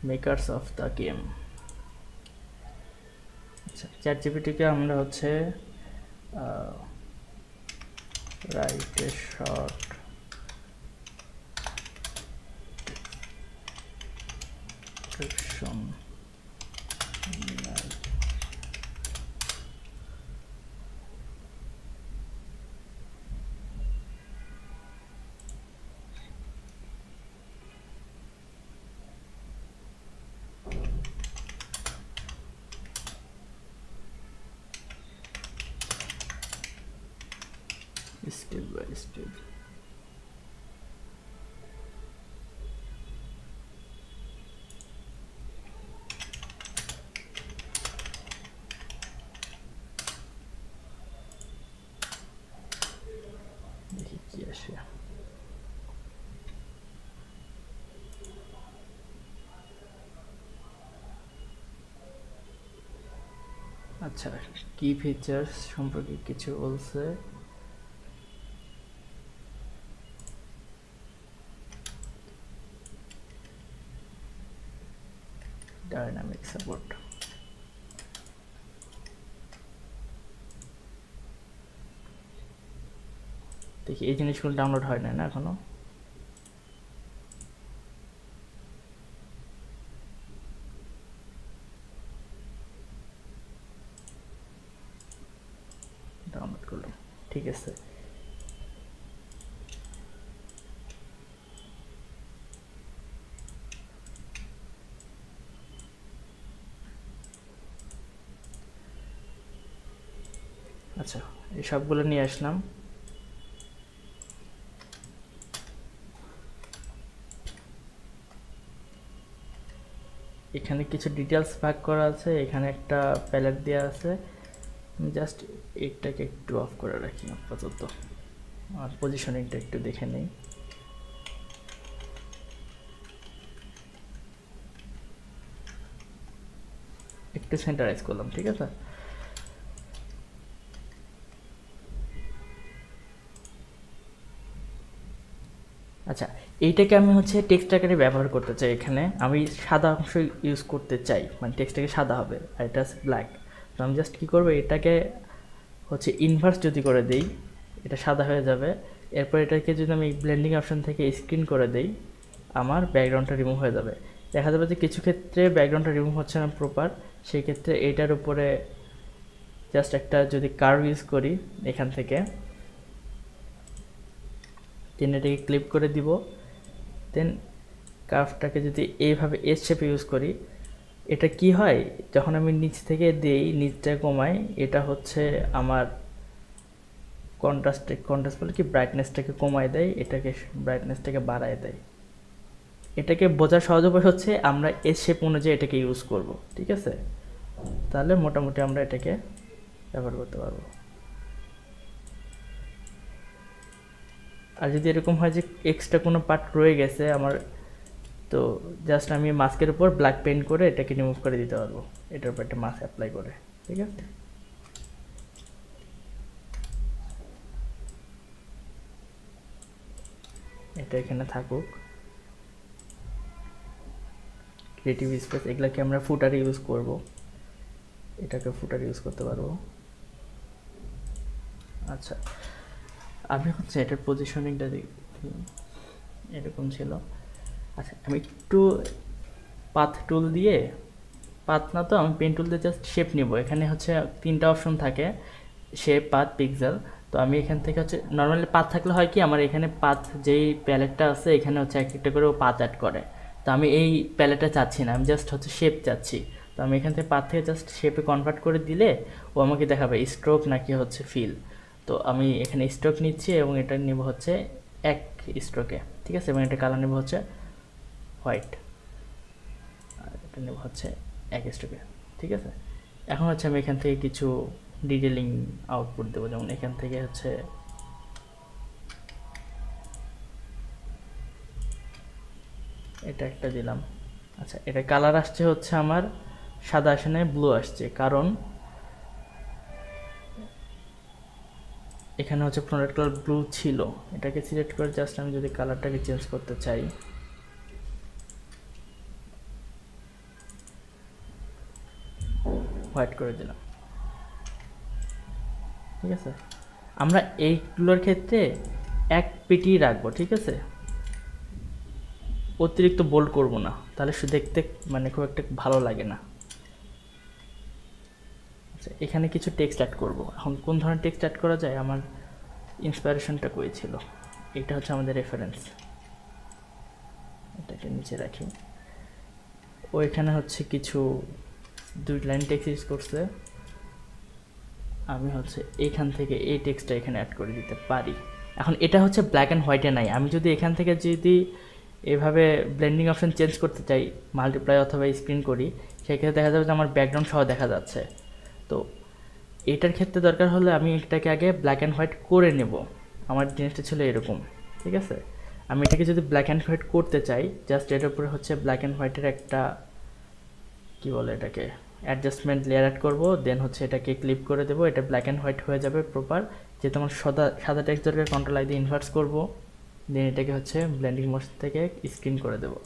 Makers of the game. আচ্ছা, চ্যাট জিপিটিকে আমরা হচ্ছে write a short description. Step by step. দেখি কি আসে। আচ্ছা, কি ফিচার্স সম্পর্কে কিছু বলছে। Dynamic support. দেখি এই জিনিসগুলো ডাউনলোড হয় না এখনো। ডাউনলোড করলাম, ঠিক আছে। আচ্ছা, এই সবগুলো নিয়ে আসলাম। এখানে কিছু ডিটেলস ভাগ করা আছে, এখানে একটা প্যালেট দেওয়া আছে। আমি জাস্ট এটাকে একটু অফ করে রাখি আপাতত, আর পজিশনিংটা একটু দেখে নেই। একটু সেন্টারাইজ করলাম, ঠিক আছে। আচ্ছা, এইটাকে আমি হচ্ছে টেক্সট আকারে ব্যবহার করতে চাই। এখানে আমি সাদা অংশ ইউজ করতে চাই, মানে টেক্সটটাকে সাদা হবে, আর এটা ব্ল্যাক। তো আমি জাস্ট কী করবো, এটাকে হচ্ছে ইনভার্স যদি করে দেই, এটা সাদা হয়ে যাবে। এরপর এটাকে যদি আমি ব্লেন্ডিং অপশন থেকে স্ক্রিন করে দেই, আমার ব্যাকগ্রাউন্ডটা রিমুভ হয়ে যাবে। দেখা যাবে যে কিছু ক্ষেত্রে ব্যাকগ্রাউন্ডটা রিমুভ হচ্ছে না প্রপার, সেই ক্ষেত্রে এইটার উপরে জাস্ট একটা যদি কার্ভ ইউজ করি এখান থেকে, দেন এটাকে ক্লিপ করে দিব। দেন কার্ভটাকে যদি এইভাবে এস শেপে ইউজ করি, এটা কি হয়, যখন আমি নিচ থেকে দেই, নিচটা কমাই, এটা হচ্ছে আমার কন্ট্রাস্ট বলে কি, ব্রাইটনেসটাকে কমায় দেয়, এটাকে ব্রাইটনেসটাকে বাড়ায় দেয়। এটাকে বোঝার সহজ উপায় হচ্ছে আমরা এস শেপ অনুযায়ী এটাকে ইউজ করব, ঠিক আছে। তাহলে মোটামুটি আমরা এটাকে ব্যবহার করতে পারবো। আর যদি এরকম হয় যে এক্সট্রা কোনো পার্ট রয়ে গেছে আমার, তো জাস্ট আমি মাস্কের উপর ব্ল্যাক পেইন্ট করে এটাকে রিমুভ করে দিতে পারবো, এটার উপর একটা মাস্ক অ্যাপ্লাই করে, ঠিক আছে। এটা এখানে থাকুক। ক্রিয়েটিভ স্পেস এগুলাকে আমরা ফুটারে ইউজ করব, এটাকে ফুটারে ইউজ করতে পারবো। আচ্ছা, আমি হচ্ছে এটার পজিশনিংটা দেখি, এরকম ছিল। আচ্ছা, আমি একটু পাথ টুল দিয়ে, পাথ না তো, আমি পেন টুল দিয়ে জাস্ট শেপ নিব। এখানে হচ্ছে 3টা অপশন থাকে, শেপ, পাথ, পিক্সেল। তো আমি এখান থেকে হচ্ছে নর্মালি পাথ থাকলে হয় কি, আমার এখানে পাথ যেই প্যালেটটা আছে এখানে হচ্ছে এক একটা করে পাথ অ্যাড করে। তো আমি এই প্যালেটটা চাচ্ছি না, আমি জাস্ট হচ্ছে শেপ চাচ্ছি। তো আমি এখান থেকে পাথ থেকে জাস্ট শেপে কনভার্ট করে দিলে ও আমাকে দেখাবে স্ট্রোক নাকি হচ্ছে ফিল। তো আমি এখানে স্ট্রোক নিচ্ছি এবং এটা নিব হচ্ছে এক স্ট্রোকে, ঠিক আছে। এবং এটা কালার নেব হচ্ছে হোয়াইট, আর এটা নেব হচ্ছে এক স্ট্রোকে, ঠিক আছে। এখন হচ্ছে আমি এখান থেকে কিছু ডিটেলিং আউটপুট দেবো, যেমন এখান থেকে হচ্ছে এটা একটা দিলাম। আচ্ছা, এটা কালার আসছে হচ্ছে আমার সাদা আসে নাই, ব্লু আসছে, কারণ এখানে হচ্ছে প্রোডাক্ট কালার ব্লু ছিল। এটাকে সিলেক্ট করে জাস্ট আমি যদি কালারটাকে চেঞ্জ করতে চাই, হোয়াইট করে দিলাম, ঠিক আছে। আমরা এইগুলোর ক্ষেত্রে এক পেটি রাখবো, ঠিক আছে, অতিরিক্ত বোল্ড করব না, তাহলে দেখতে মানে খুব একটা ভালো লাগে না। আচ্ছা, এখানে কিছু টেক্সট অ্যাড করব। এখন কোন ধরনের টেক্সট অ্যাড করা যায়, আমার ইন্সপিরেশনটা কই ছিল, এটা হচ্ছে আমাদের রেফারেন্স, এটাকে নিচে রাখি। ও এখানে হচ্ছে কিছু 2 লাইন টেক্সট ইউজ করছে, আমি হচ্ছে এখান থেকে এই টেক্সটটা এখানে অ্যাড করে দিতে পারি। এখন এটা হচ্ছে ব্ল্যাক অ্যান্ড হোয়াইটে নাই, আমি যদি এখান থেকে যদি এভাবে ব্লেন্ডিং অপশন চেঞ্জ করতে চাই, মাল্টিপ্লাই অথবা স্ক্রিন করি, সেক্ষেত্রে দেখা যাবে যে আমার ব্যাকগ্রাউন্ড সহ দেখা যাচ্ছে। তো এটার ক্ষেত্রে দরকার হলে আমি এটাকে আগে ব্ল্যাক অ্যান্ড হোয়াইট করে নেব। আমার জিনিসটা ছিল এরকম, ঠিক আছে। আমি এটাকে যদি ব্ল্যাক অ্যান্ড হোয়াইট করতে চাই, জাস্ট এটার উপরে হচ্ছে ব্ল্যাক অ্যান্ড হোয়াইটের একটা কি বলে এটাকে অ্যাডজাস্টমেন্ট লেয়ার অ্যাড করবো, দেন হচ্ছে এটাকে ক্লিপ করে দেবো, এটা ব্ল্যাক অ্যান্ড হোয়াইট হয়ে যাবে প্রপার। যেহেতু আমার সাদা সাদা টেক্সট দরকার, কন্ট্রোল আই দিয়ে ইনভার্স করবো, দেন এটাকে হচ্ছে ব্লেন্ডিং মোশন থেকে স্ক্রিন করে দেবো।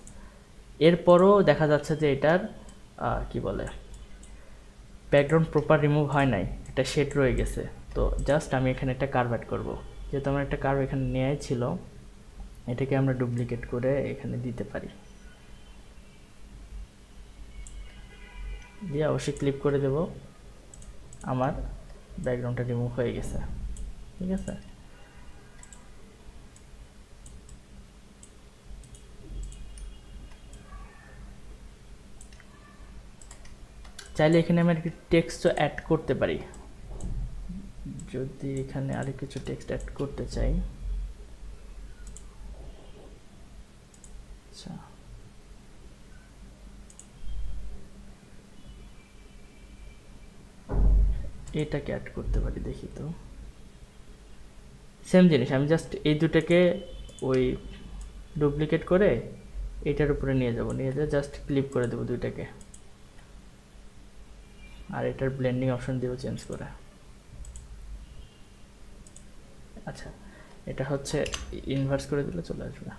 এরপরও দেখা যাচ্ছে যে এটার কি বলে ব্যাকগ্রাউন্ড প্রপার রিমুভ হয় নাই, একটা শেড রয়ে গেছে। তো জাস্ট আমি এখানে একটা কার্ভ অ্যাড করবো, যেহেতু আমার একটা কার্ভ এখানে নেওয়াই ছিল, এটাকে আমরা ডুপ্লিকেট করে এখানে দিতে পারি, দিয়ে অবশ্যই ক্লিপ করে দেব। আমার ব্যাকগ্রাউন্ডটা রিমুভ হয়ে গেছে, ঠিক আছে। চাইলে এখানে আমি একটি টেক্সটও অ্যাড করতে পারি, যদি এখানে আরো কিছু টেক্সট অ্যাড করতে চাই। আচ্ছা, এটাকে অ্যাড করতে পারি, দেখি তো। সেম জিনিস, আমি জাস্ট এই দুটাকে ওই ডুপ্লিকেট করে এটার উপরে নিয়ে যাব, নিয়ে যেয়ে জাস্ট ক্লিপ করে দেবো দুইটাকে, আর এটার ব্লেন্ডিং অপশন দিব চেঞ্জ করে। আচ্ছা, এটা হচ্ছে ইনভার্স করে দিলে চলে আসবে।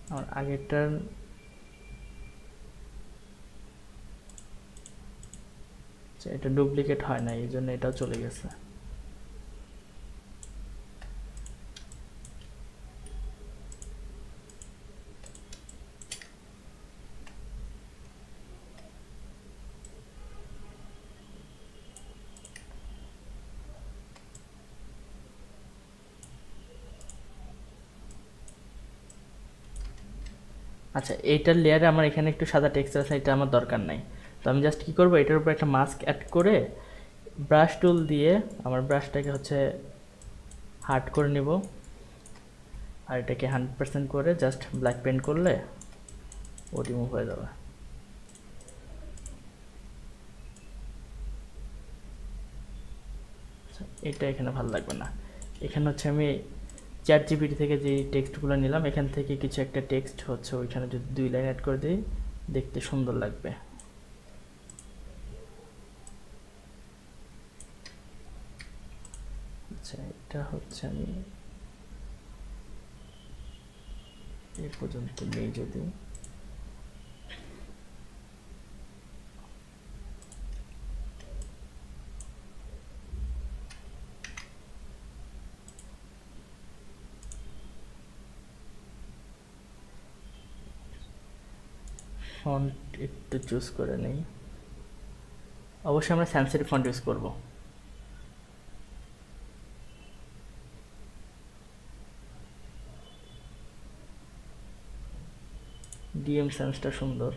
আমার আগেরটার এটা ডুপ্লিকেট হয় না, এই জন্য এটাও চলে গেছে। আচ্ছা, এইটার লেয়ারে আমার এখানে একটু সাদা টেক্সচার আছে, এটা আমার দরকার নাই। তো আমি জাস্ট কী করবো, এটার উপর একটা মাস্ক অ্যাড করে ব্রাশ টুল দিয়ে আমার ব্রাশটাকে হচ্ছে হার্ড করে নিব, আর এটাকে 100% করে জাস্ট ব্ল্যাক পেন্ট করলে ও রিমুভ হয়ে যাবে। এটা এখানে ভালো লাগবে না। এখানে হচ্ছে আমি চ্যাট জিপিটি থেকে যে টেক্সটগুলো নিলাম, এখান থেকে কিছু একটা টেক্সট হচ্ছে ওইখানে যদি 2 লাইন অ্যাড করে দিই, দেখতে সুন্দর লাগবে। আচ্ছা, এটা হচ্ছে আমি এই পর্যন্ত নেই, যদি ফন্ট একটু চুজ করে নেই, অবশ্যই আমরা স্যান্সের ফন্ট ইউজ করব। ডিএম সেন্সটা সুন্দর।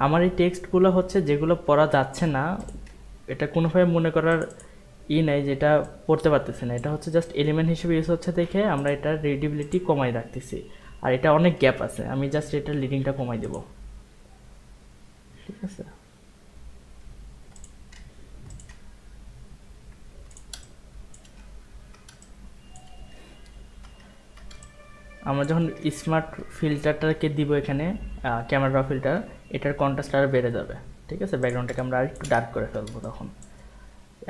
আমার এই টেক্সটগুলো হচ্ছে যেগুলো পড়া যাচ্ছে না, এটা কোনোভাবে মনে করার নাই যেটা পড়তে পারতেছে না, এটা হচ্ছে জাস্ট এলিমেন্ট হিসেবে ইউজ হচ্ছে দেখে আমরা এটার রিডেবিলিটি কমাই রাখতেছি। আর এটা অনেক গ্যাপ আছে, আমি জাস্ট এটার লিডিংটা কমাই দেব, ঠিক আছে। আমরা যখন স্মার্ট ফিল্টারটাকে দিব এখানে, ক্যামেরা র ফিল্টার, এটার কন্ট্রাস্ট আরও বেড়ে যাবে। ঠিক আছে, ব্যাকগ্রাউন্ডটাকে আমরা আর একটু ডার্ক করে ফেলবো তখন।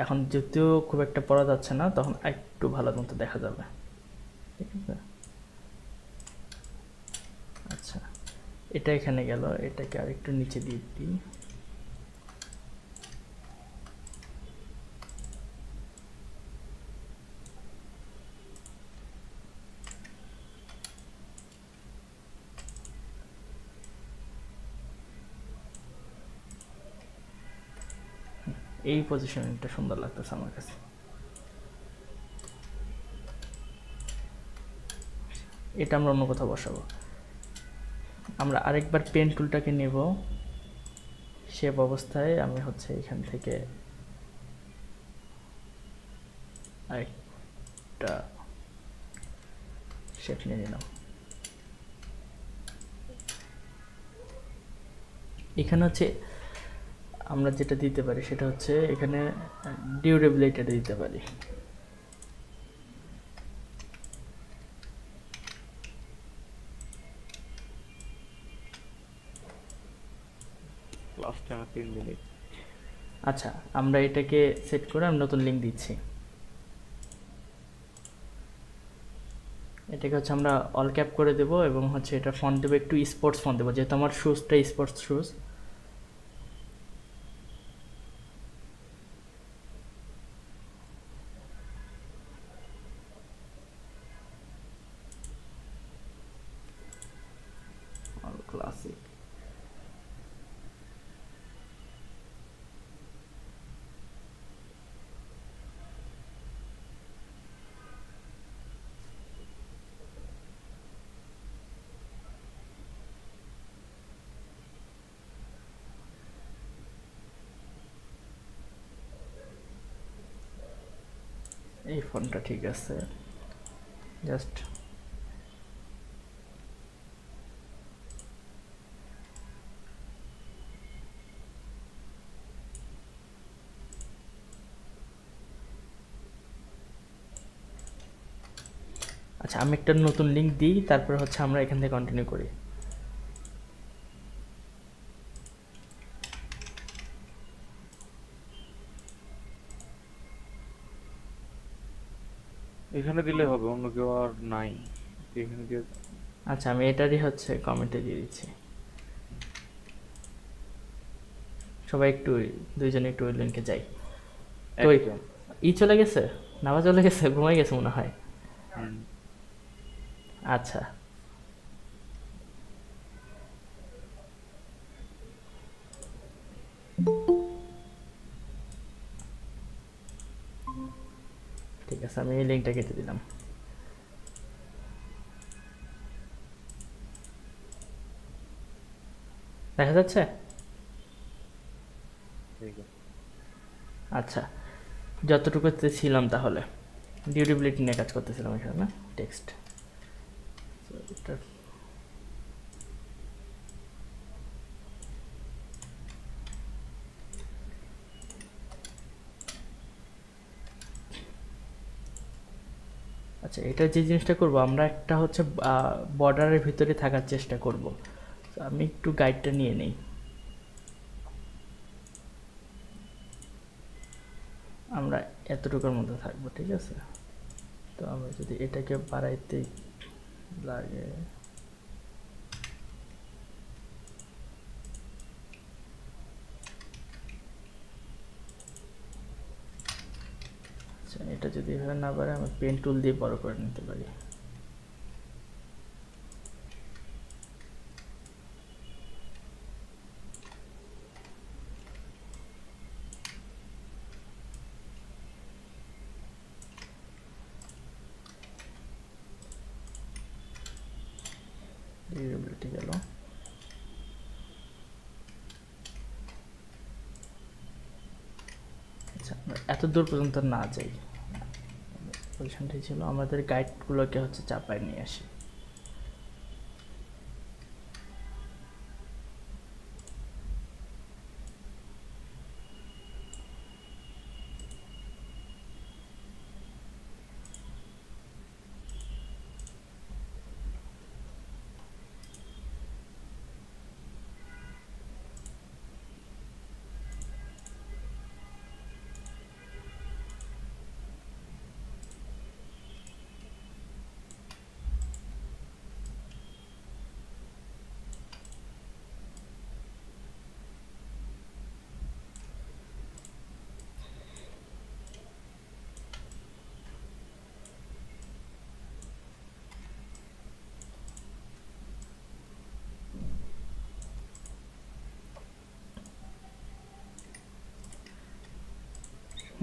এখন যদিও খুব একটা পড়া যাচ্ছে না, তখন একটু ভালো মতো দেখা যাবে। ঠিক আছে, আচ্ছা, এটা এখানে গেল, এটাকে আর একটু নিচে দিয়ে দিই। এই পজিশনটা সুন্দর লাগতেছে আমার কাছে। এটা আমরা অন্য কোথাও বসাবো। আমরা আরেকবার পেন টুলটাকে নেব, শেপ অবস্থায় আমি হচ্ছে এখান থেকে আরেকটা শেপ নিয়ে নিলাম। এখানে হচ্ছে আমরা যেটা দিতে পারি সেটা হচ্ছে এখানে ডিউরেবিলিটিটা দিতে পারি। Last time 3 minute. আচ্ছা, আমরা এটাকে সেট করে আমি নতুন লিঙ্ক দিচ্ছি। এটাকে হচ্ছে আমরা অল ক্যাপ করে দেবো এবং হচ্ছে এটা ফন্ট দেবো একটু স্পোর্টস ফন্ট দেবো, যেহেতু আমার শুজটা স্পোর্টস শুজ। ক্লাসিক। এই ফন্টটা ঠিক আছে, জাস্ট আচ্ছা, আমি একটা নতুন লিঙ্ক দিই, তারপর হচ্ছে আমরা এখান থেকে কন্টিনিউ করি। এখানে দিলে হবে, অন্য কেউ আর নাই। এখানে দিয়ে আচ্ছা, আমি এটারই হচ্ছে কমেন্টে দিয়ে দিচ্ছি। সবাই একটু, দুইজনে একটু ওই লিঙ্কে যাই। তো একদম। চলে গেছে, নামা চলে গেছে, ঘুমাই গেছে মনে হয়। হুম। আচ্ছা, ঠিক আছে, আমি এই লিঙ্কটা কেটে দিলাম। দেখা যাচ্ছে? ঠিক আছে। আচ্ছা, যতটুকুতে ছিলাম তাহলে ডিউরেবিলিটি নিয়ে কাজ করতেছিলাম এখানে, না টেক্সট। আচ্ছা, এটা যে জিনিসটা করব, আমরা একটা হচ্ছে বর্ডারের ভিতরে থাকার চেষ্টা করব। তো আমি একটু গাইডটা নিয়ে নেই। আমরা এতটুকুর মধ্যে থাকবো, ঠিক আছে। তো আমরা যদি এটাকে বাড়াইতে লাগে, আচ্ছা, এটা যদি এভাবে না পারে আমি পেন টুল দিয়ে বড় করে নিতে পারি। ডিউরেবিলিটি গেল। আচ্ছা, আমরা এত দূর পর্যন্ত না যাই, পজিশনটাই ছিল, আমাদের গাইডগুলোকে হচ্ছে চাপায় নিয়ে আসি।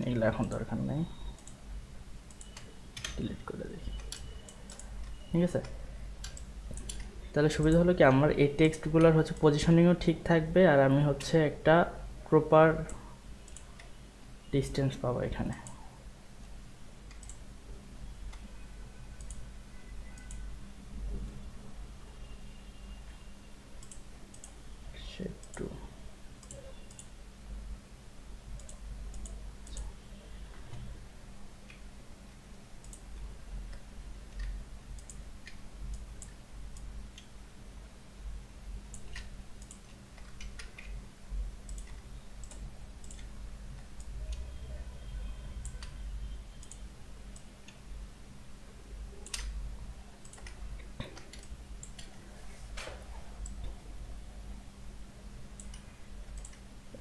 এগুলো এখন দরকার নেই, ডিলিট করে দেখি। ঠিক আছে, তাহলে সুবিধা হলো কি আমার এই টেক্সটগুলোর হচ্ছে পজিশনিংও ঠিক থাকবে, আর আমি হচ্ছে একটা প্রপার ডিস্টেন্স পাবো এখানে। একটু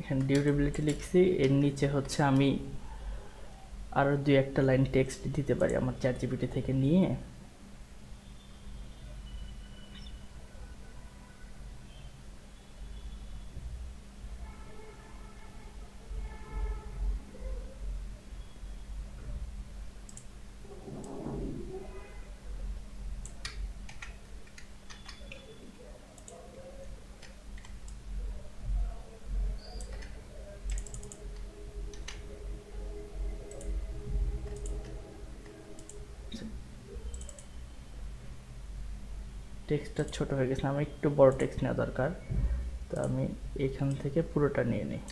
এখানে ডিউরেবিলিটি লিখছি, এর নিচে হচ্ছে আমি আরও দুই একটা লাইন টেক্সট দিতে পারি আমার চ্যাট জিপিটি থেকে নিয়ে। টেক্সটটা ছোট হয়ে গেছে, আমার একটু বড় টেক্সট নেওয়া দরকার, তো আমি এখান থেকে পুরোটা নিয়ে নিই।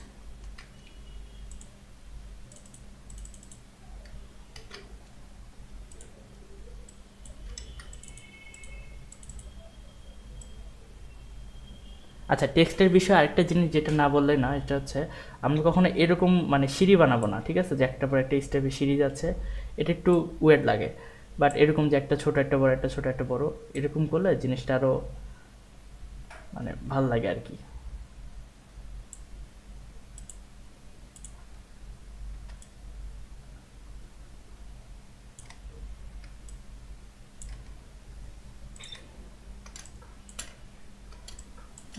আচ্ছা, টেক্সটের বিষয়ে আরেকটা জিনিস যেটা না বললে না, এটা হচ্ছে আমরা কখনো এরকম মানে সিঁড়ি বানাবো না, ঠিক আছে, যে একটা পর একটা স্টেপে সিঁড়ি যাচ্ছে, এটা একটু ওয়েট লাগে। বাট এরকম যে একটা ছোট একটা বড়, একটা ছোট একটা বড়, এরকম করলে জিনিসটা আরও মানে ভাল লাগে আর কি।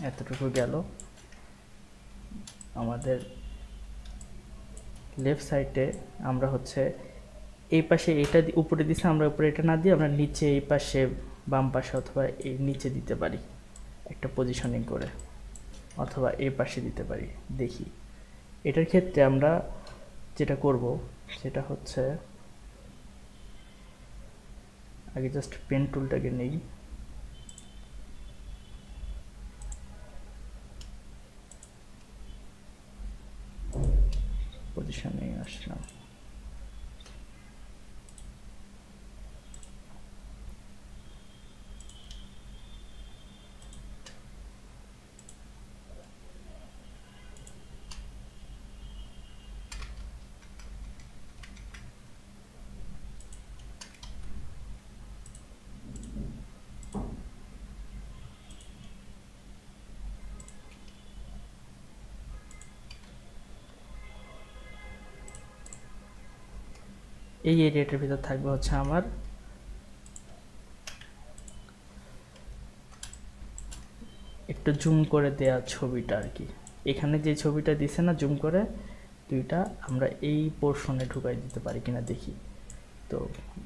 এতটুকু গেল। আমাদের লেফট সাইডে আমরা হচ্ছে এই পাশে এটা উপরে দিছে, আমরা উপরে এটা না দিয়ে আমরা নিচে এই পাশে বাম পাশে অথবা এই নিচে দিতে পারি একটা পজিশনিং করে, অথবা এই পাশে দিতে পারি। দেখি এটার ক্ষেত্রে আমরা যেটা করব সেটা হচ্ছে আগে জাস্ট পেন টুলটাকে নেই, পজিশনে আসলাম। এই এরিয়াটার ভিতর থাকবে হচ্ছে আমার একটু জুম করে দেয়া ছবিটা আর কি। এখানে যে ছবিটা দিছে না জুম করে, দুইটা আমরা এই পোর্শনে ঢুকাই দিতে পারি কিনা দেখি। তো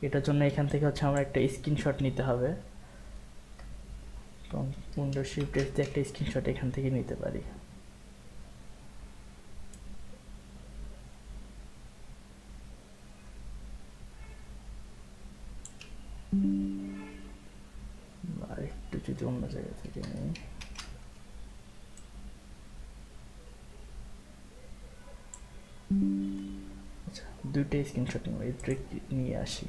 এটার জন্য এখান থেকে হচ্ছে আমার একটা স্ক্রিনশট নিতে হবে, তো উইন্ডো শিফট এস দিয়ে একটা স্ক্রিনশট এখান থেকে নিতে পারি। আর একটু যদি অন্য জায়গা থেকে নিই, আচ্ছা দুইটাই স্ক্রিনশট নিয়ে নিয়ে আসি।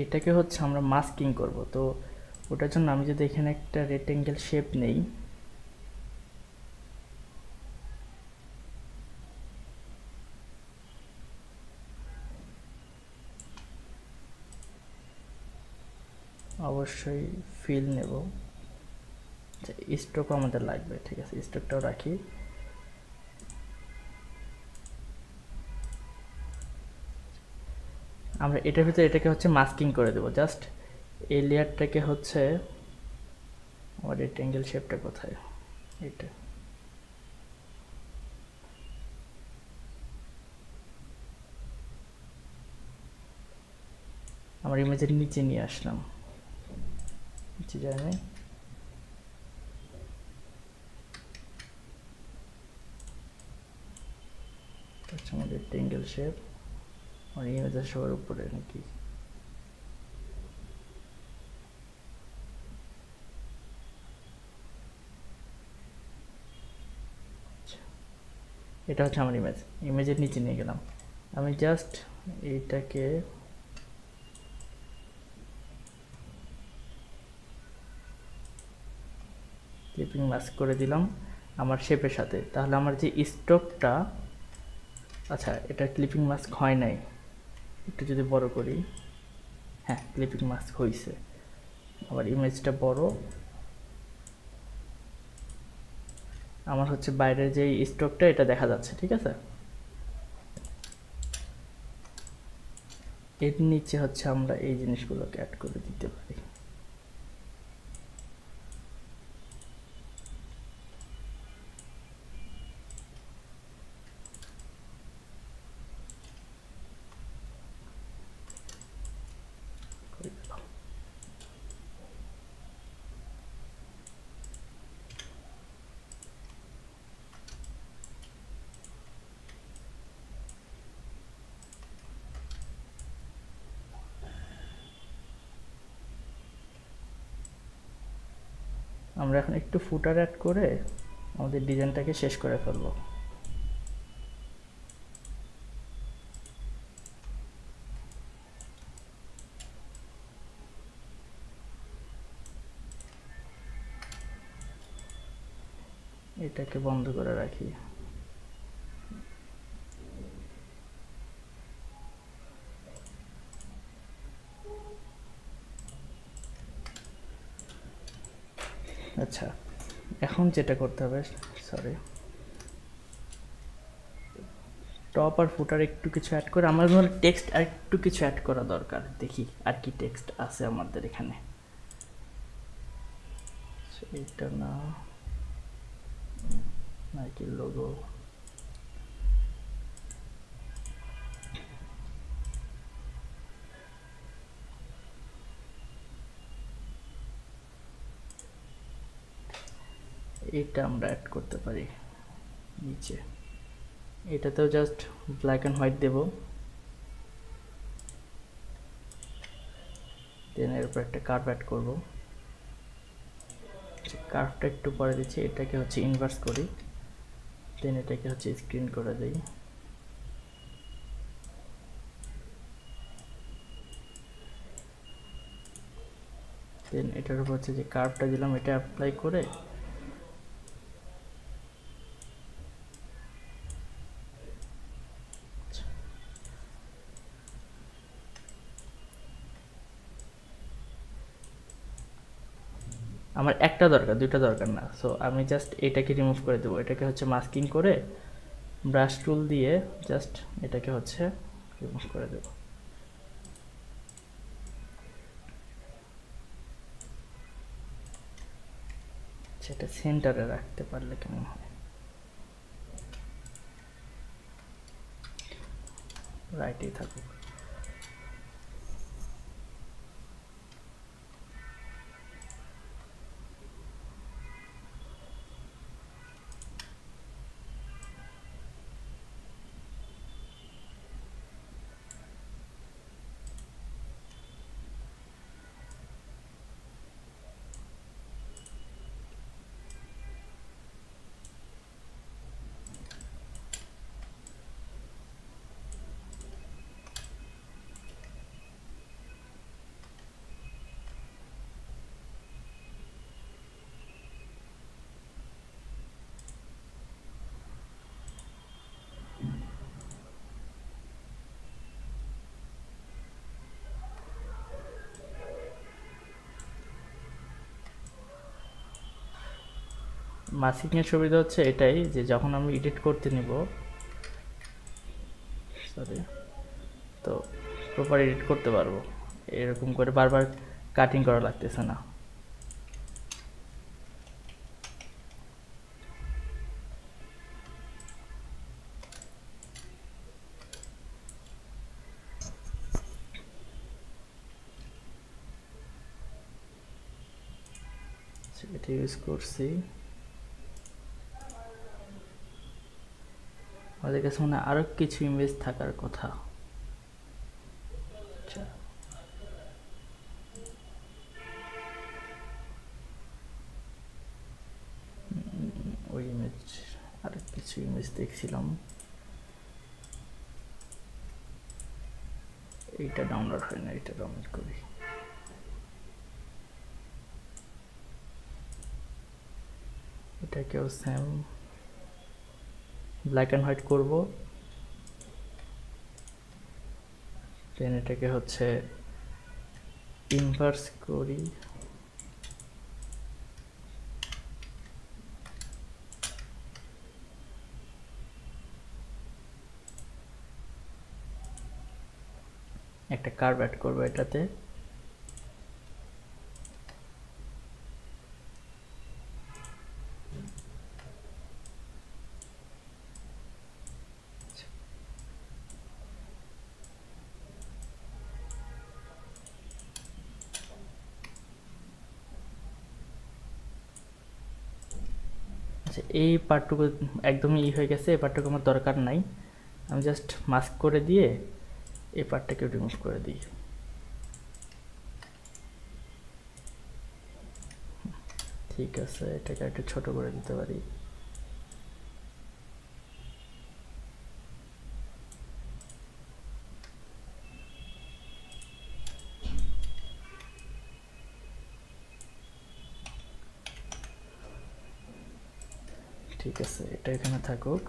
এটাকে হচ্ছে আমরা মাস্কিং করব, তো ওটার জন্য আমি যদি এখানে একটা রেক্টেঙ্গেল শেপ নেই, অবশ্যই ফিল নেব, স্ট্রোকও আমাদের লাগবে, ঠিক আছে, স্ট্রোকটাও রাখি। আমরা এটার ভিতরে এটাকে হচ্ছে মাস্কিং করে দেবো, জাস্ট এই লেয়ারটাকে হচ্ছে, আমার রেক্টেঙ্গেল শেপটা কোথায়, এটা আমার ইমেজের নিচে নিয়ে আসলাম, নিচে যায় নাই, হচ্ছে আমাদের রেক্টেঙ্গেল শেপ, আমার ইমেজের সবার উপরে নাকি, এটা হচ্ছে আমার ইমেজ, ইমেজের নিচে নিয়ে গেলাম। আমি জাস্ট এইটাকে ক্লিপিং মাস্ক করে দিলাম আমার শেপের সাথে। তাহলে আমার যে স্ট্রোকটা, আচ্ছা এটা ক্লিপিং মাস্ক হয় নাই, একটু যদি বড় করি, হ্যাঁ ক্লিপিং মাস্ক হয়েছে, আবার ইমেজটা বড়, আমার হচ্ছে বাইরের যে স্ট্রোকটা এটা দেখা যাচ্ছে, ঠিক আছে। এর নিচে হচ্ছে আমরা এই জিনিসগুলোকে অ্যাড করে দিতে পারি। আমরা এখন একটু ফুটার অ্যাড করে আমাদের ডিজাইনটাকে শেষ করে ফেলবো। এটাকে বন্ধ করে রাখি। আচ্ছা, এখন যেটা করতে হবে, সরি, টপ আর ফুটার একটু কিছু অ্যাড করে আমার মনে হয় টেক্সট আর একটু কিছু অ্যাড করা দরকার। দেখি আর কি টেক্সট আছে আমাদের এখানে। এটা না, নাইকি লোগো, এটা আমরা অ্যাড করতে পারি নিচে। এটাতেও জাস্ট ব্ল্যাক অ্যান্ড হোয়াইট দেব, দেন এর উপর একটা কার্ভ অ্যাড করবো। কার্ভটা একটু পরে দিচ্ছি, এটাকে হচ্ছে ইনভার্স করি, দেন এটাকে হচ্ছে স্ক্রিন করে দিই। দেন এটার উপর হচ্ছে যে কার্ভটা দিলাম, এটা অ্যাপ্লাই করে আমার একটা দরকার, দুইটা দরকার না, সো আমি জাস্ট এটাকে রিমুভ করে দেবো। এটাকে হচ্ছে মাস্কিং করে ব্রাশ টুল দিয়ে জাস্ট এটাকে হচ্ছে রিমুভ করে দেবো। সেটা সেন্টারে রাখতে পারলে কেমন হয়, রাইটেই থাকুক। মাস্কিংয়ের সুবিধা হচ্ছে এটাই যে যখন আমি এডিট করতে নিব, সরি, তো প্রপার এডিট করতে পারবো, এরকম করে বারবার কাটিং করা লাগতেছে না। এটা ইউজ করছি, আমাদের কাছে মনে হয় আরও কিছু ইমেজ থাকার কথা। আচ্ছা, ওই ইমেজ, আর কিছু ইমেজ দেখছিলাম, এইটা ডাউনলোড হয় না, এটা ডাউনলোড করি। এটাকেও সেম ব্ল্যাক অ্যান্ড হোয়াইট করব, দেন এটাকে হচ্ছে ইনভার্স করি, একটা কার্ভ অ্যাড করবো এটাতে। আচ্ছা, এই পার্টটুকু একদমই হয়ে গেছে, এই পার্টটুকু আমার দরকার নাই, আমি জাস্ট মাস্ক করে দিয়ে এই পার্টটাকে রিমুভ করে দিই। ঠিক আছে, এটাকে একটু ছোট করে দিতে পারি। ঠিক আছে, এটা এখানে থাকুক।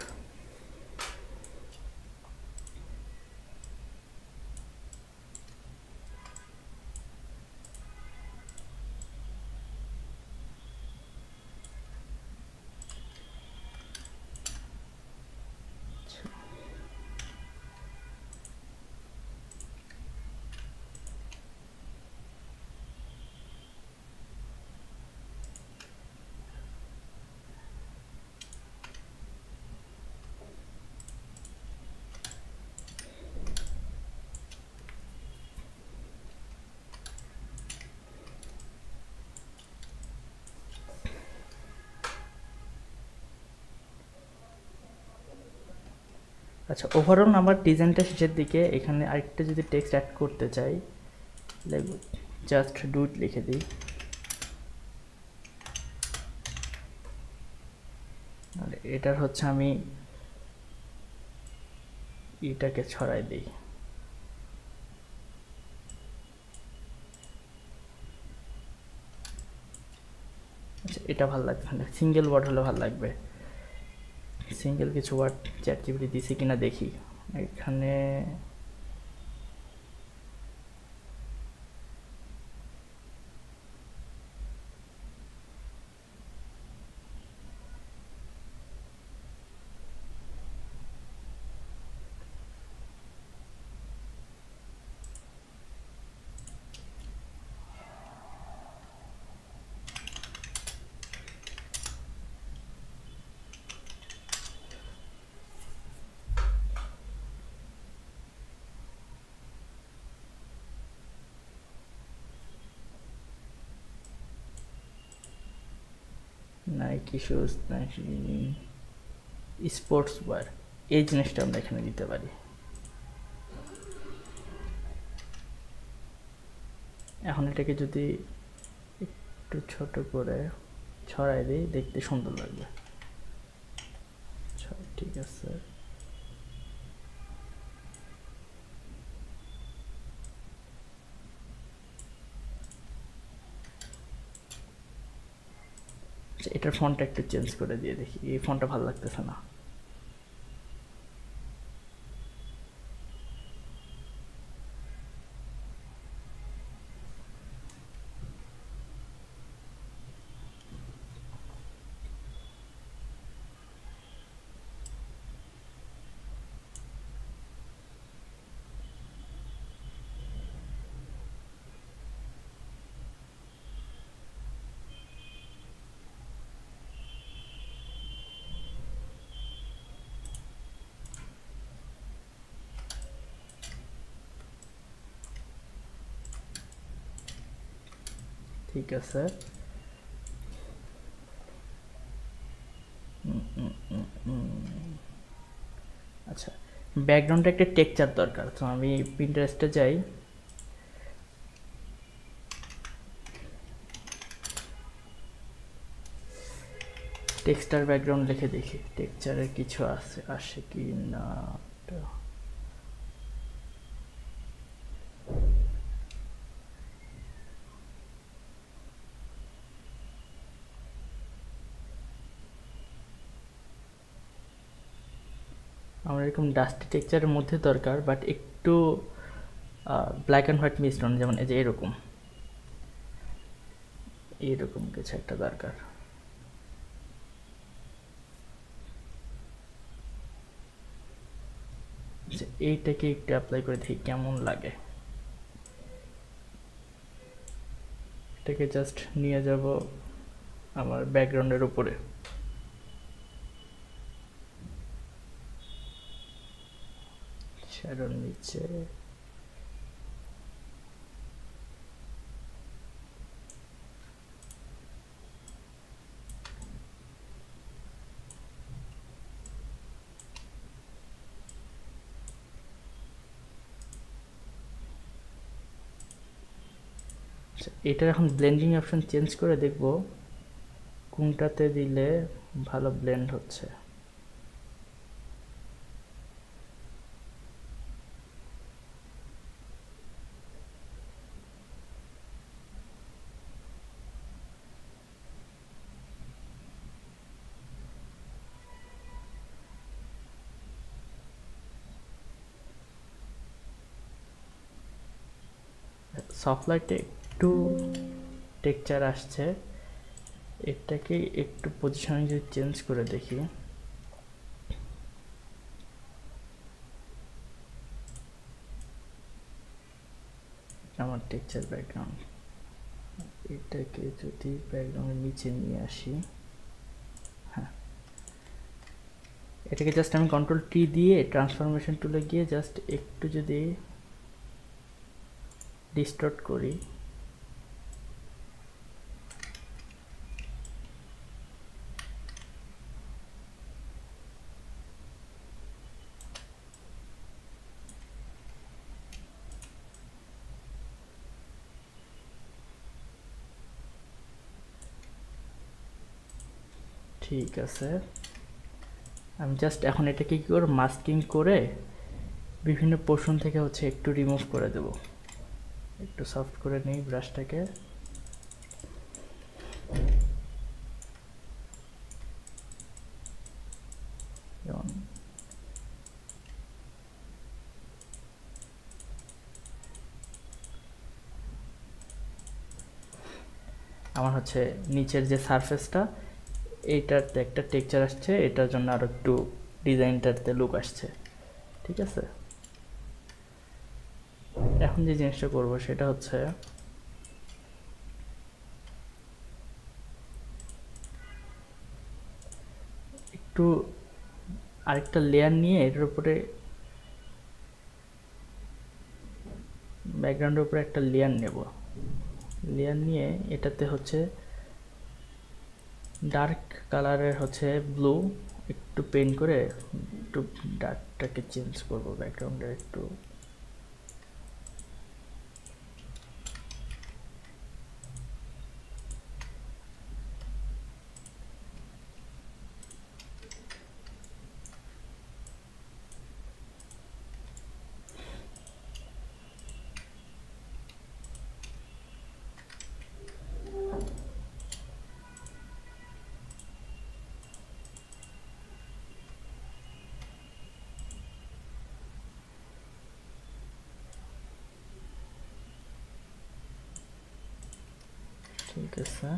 আচ্ছা, ওভারঅল আমার ডিজাইনটা শেষের দিকে, এখানে আরেকটা যদি টেক্সট অ্যাড করতে চাই, জাস্ট ডু ইট লিখে দিই, আর এটার হচ্ছে আমি এটাকে ছড়াই দিই। আচ্ছা, এটা ভালো লাগবে না, সিঙ্গেল ওয়ার্ড হলে ভালো লাগবে। সিঙ্গেল কিছু ওয়ার্ড চ্যাট জিপিটি দিছি কিনা দেখি এখানে। Nike shoes, Nike sports wear, এই জিনিসটা আমরা এখানে দিতে পারি। এখন এটাকে যদি একটু ছোট করে ছড়াই দিই, দেখতে সুন্দর লাগবে। আচ্ছা, ঠিক আছে, এটার ফন্টটা একটু চেঞ্জ করে দিয়ে দেখি, এই ফন্টটা ভালো লাগতেছে না। ঠিক আছে। আচ্ছা, ব্যাকগ্রাউন্ডে একটা টেক্সচার দরকার, তো আমি পিন্টারেস্টে যাই। টেক্সচার ব্যাকগ্রাউন্ড লিখে দেখি টেক্সচারের কিছু আসে কি না। আমার এরকম ডাস্টি টেক্সচারের মধ্যে দরকার, বাট একটু ব্ল্যাক অ্যান্ড হোয়াইট মিশ্রণ, যেমন এই যে এরকম এইরকম কিছু একটা দরকার। এইটাকে একটু অ্যাপ্লাই করে দেখি কেমন লাগে। এটাকে জাস্ট নিয়ে যাব আমার ব্যাকগ্রাউন্ডের উপরে। শ্যাডোর নিচে এটার এখন ব্লেন্ডিং অপশন চেঞ্জ করে দেখব কোনটাতে দিলে ভালো ব্লেন্ড হচ্ছে। সফট লাইটে একটু টেক্সচার আসছে, এটাকে একটু পজিশনিং যদি চেঞ্জ করে দেখি। আমার টেক্সচার ব্যাকগ্রাউন্ড, এটাকে যদি ব্যাকগ্রাউন্ডের নিচে নিয়ে আসি, হ্যাঁ, এটাকে জাস্ট আমি কন্ট্রোল টি দিয়ে ট্রান্সফরমেশন টুলে গিয়ে জাস্ট একটু যদি ডিস্টর্ট করি, ঠিক আছে। আমি জাস্ট এখন এটাকে কি করে মাস্কিং করে বিভিন্ন পোর্শন থেকে হচ্ছে একটু রিমুভ করে দেব। একটু সফট করে নিই ব্রাশটাকে। যেমন আমার হচ্ছে নিচের যে সারফেসটা, এইটাতে একটা টেক্সচার আসছে, এটার জন্য আরো একটু ডিজাইনটাতে লুক আসছে। ঠিক আছে, এখন যে জিনিসটা করব সেটা হচ্ছে একটু আরেকটা লেয়ার নিয়ে এটার উপরে, ব্যাকগ্রাউন্ডের উপরে একটা লেয়ার নেব। লেয়ার নিয়ে এটাতে হচ্ছে ডার্ক কালারের হচ্ছে ব্লু একটু পেইন্ট করে একটু ডার্কটাকে চেঞ্জ করব ব্যাকগ্রাউন্ডে একটু। ঠিক আছে,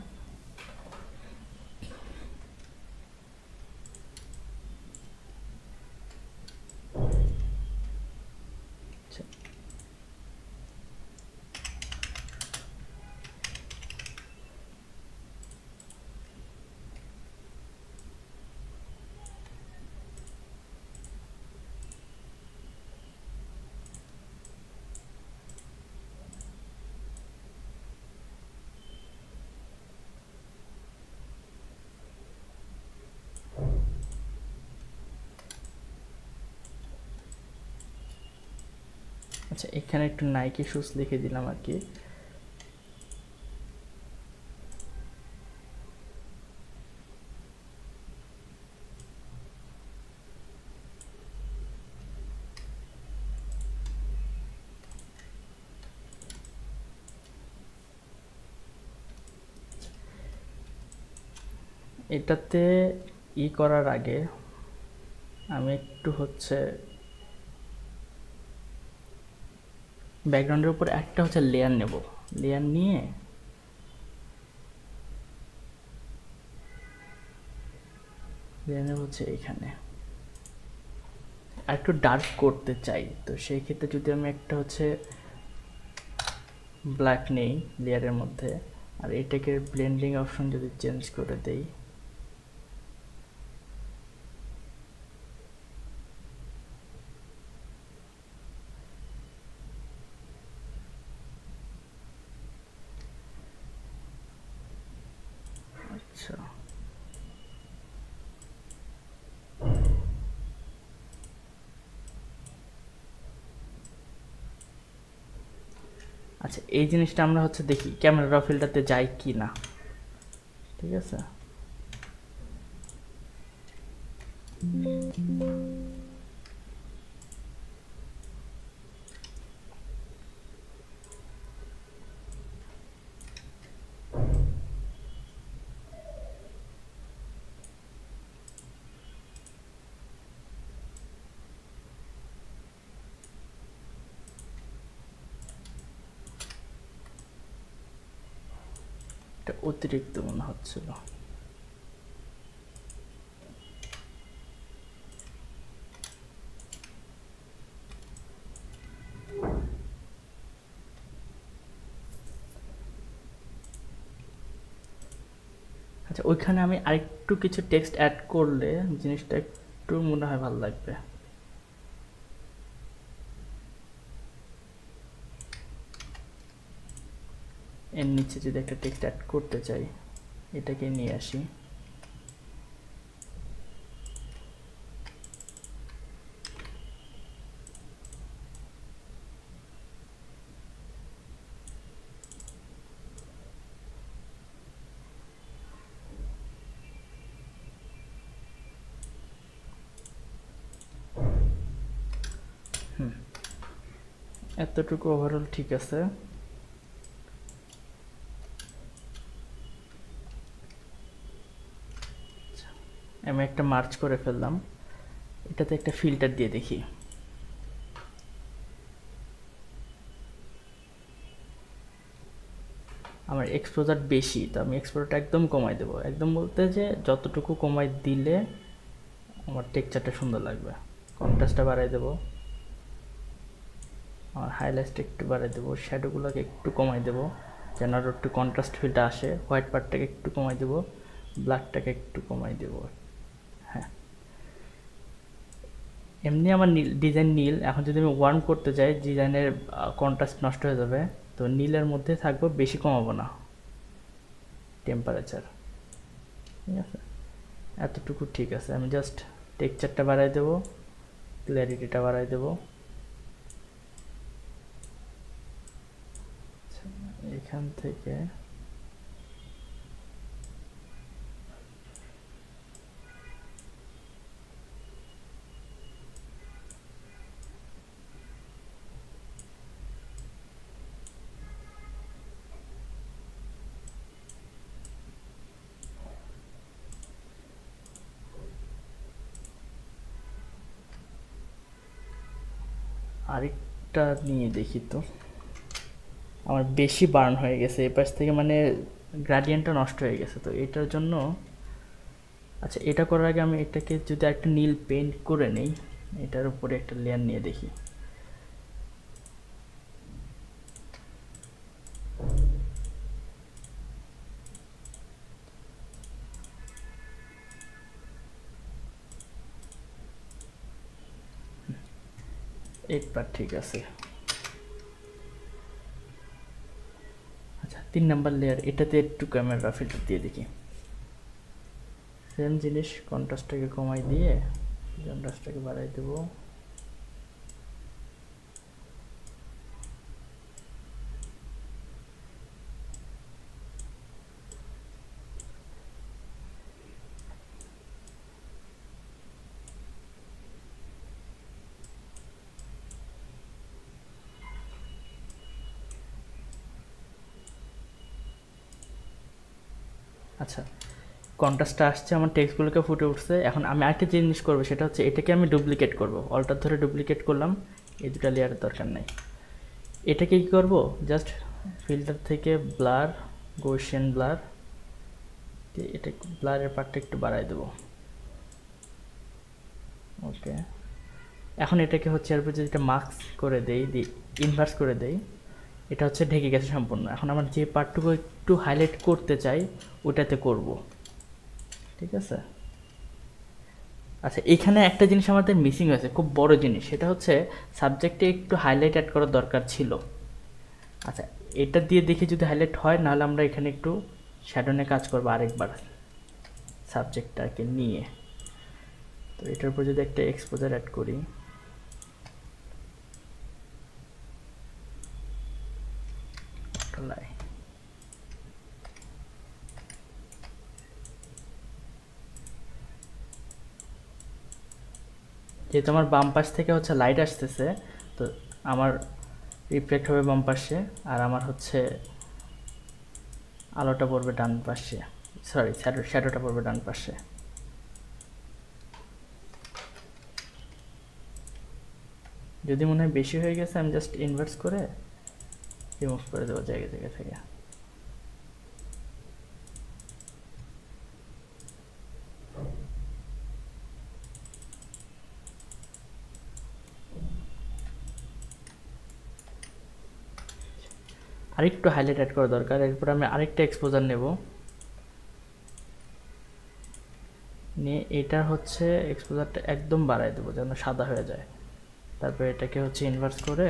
আচ্ছা, আচ্ছা, এখানে একটু নাইকি শুজ লিখে দিলাম আর কি। এটাতে করার আগে আমি একটু হচ্ছে ব্যাকগ্রাউন্ডের উপর একটা হচ্ছে লেয়ার নেব। লেয়ার নিয়ে হচ্ছে এখানে আর একটু ডার্ক করতে চাই, তো সেই ক্ষেত্রে যদি আমি একটা হচ্ছে ব্ল্যাক নেই লেয়ারের মধ্যে, আর এটাকে ব্লেন্ডিং অপশন যদি চেঞ্জ করে দেই, আচ্ছা আচ্ছা, এই জিনিসটা আমরা হচ্ছে দেখি ক্যামেরা র ফিল্টারতে যাই কি না। ঠিক আছে, এটা অতিরিক্ত মনে হচ্ছিল। আচ্ছা, ওইখানে আমি আরেকটু কিছু টেক্সট অ্যাড করলে জিনিসটা একটু মনে হয় ভালো লাগবে। এর নিচে যদি একটা টেক্সট অ্যাড করতে চাই, এটাকে নিয়ে আসি। এতটুকু ওভারঅল ঠিক আছে। আমি একটা মার্চ করে ফেললাম। এটাতে একটা ফিল্টার দিয়ে দেখি। আমার এক্সপোজার বেশি, তো আমি এক্সপোজারটা একদম কমাই দেবো। একদম বলতে যে যতটুকু কমাই দিলে আমার টেক্সচারটা সুন্দর লাগবে। কন্ট্রাস্টটা বাড়াই দেবো, আমার হাইলাইটটা একটু বাড়াই দেবো, শ্যাডোগুলোকে একটু কমাই দেবো যেন আরও একটু কন্ট্রাস্ট ফিলটা আসে। হোয়াইট পার্টটাকে একটু কমাই দেবো, ব্ল্যাকটাকে একটু কমাই দেবো। হ্যাঁ, এমনি আমার নীল ডিজাইন নীল। এখন যদি আমি ওয়ার্ম করতে যাই, ডিজাইনের কন্ট্রাস্ট নষ্ট হয়ে যাবে, তো নীলের মধ্যে থাকবো, বেশি কমাবো না টেম্পারেচার। ঠিক আছে, এতটুকু ঠিক আছে। আমি জাস্ট টেক্সচারটা বাড়াই দেবো, ক্ল্যারিটিটা বাড়াই দেবো। এখান থেকে আরেকটা নিয়ে দেখি তো। আমার বেশি বার্ন হয়ে গেছে এই পাশ থেকে, মানে গ্রাডিয়েন্টটা নষ্ট হয়ে গেছে, তো এটার জন্য আচ্ছা, এটা করার আগে আমি এটাকে যদি একটা নীল পেইন্ট করে নেই, এটার উপরে একটা লেয়ার নিয়ে দেখি। এইবার ঠিক আছে। আচ্ছা, 3 নাম্বার লেয়ার, এটাতে একটু ক্যামেরা ফিল্টার দিয়ে দেখি। সেম জিনিস, কন্ট্রাস্টটাকে কমাই দিয়ে কন্ট্রাস্টটাকে বাড়াই দেবো। আচ্ছা, কন্ট্রাস্টটা আসছে, আমার টেক্সটগুলোকে ফুটে উঠছে। এখন আমি আরেকটা জিনিস করবো, সেটা হচ্ছে এটাকে আমি ডুপ্লিকেট করব। অল্টার ধরে ডুপ্লিকেট করলাম, এই দুটা লেয়ারের দরকার নাই। এটাকে কী করব, জাস্ট ফিল্টার থেকে ব্লার, গৌসিয়ান ব্লার, এটা ব্লারের পার্টটা একটু বাড়াই দেবো। ওকে, এখন এটাকে হচ্ছে এরপর যদি এটা মাস্ক করে দেই, ইনভার্স করে দেই, এটা হচ্ছে ঢেকে গেছে সম্পূর্ণ। এখন আমার যে পার্টটুকু একটু হাইলাইট করতে চাই ওটাতে করব, ঠিক আছে। আচ্ছা, এখানে একটা জিনিস আমাদের মিসিং হয়েছে, খুব বড় জিনিস, সেটা হচ্ছে সাবজেক্টে একটু হাইলাইট অ্যাড করার দরকার ছিল। আচ্ছা, এটা দিয়ে দেখি যদি হাইলাইট হয়, নাহলে আমরা এখানে একটু শ্যাডোনে কাজ করবো আরেকবার সাবজেক্টটাকে নিয়ে। তো এটার উপর যদি একটা এক্সপোজার অ্যাড করি, যেহেতু আমার বাম পাশ থেকে হচ্ছে লাইট আসতেছে, তো আমার রিফ্লেক্ট হবে বাম পাশে, আর আমার হচ্ছে আলোটা পড়বে ডান পাশে, সরি শ্যাডোটা পড়বে ডান পাশে। যদি মনে হয় বেশি হয়ে গেছে, আমি জাস্ট ইনভার্স করে রিমুভ করে দেবো জায়গা জায়গা থেকে। আরেকটু হাইলাইট অ্যাড করা দরকার। এরপর আমি আরেকটা এক্সপোজার নেব, নিয়ে এটা হচ্ছে এক্সপোজারটা একদম বাড়াই দেবো যেন সাদা হয়ে যায়। তারপর এটাকে হচ্ছে ইনভার্স করে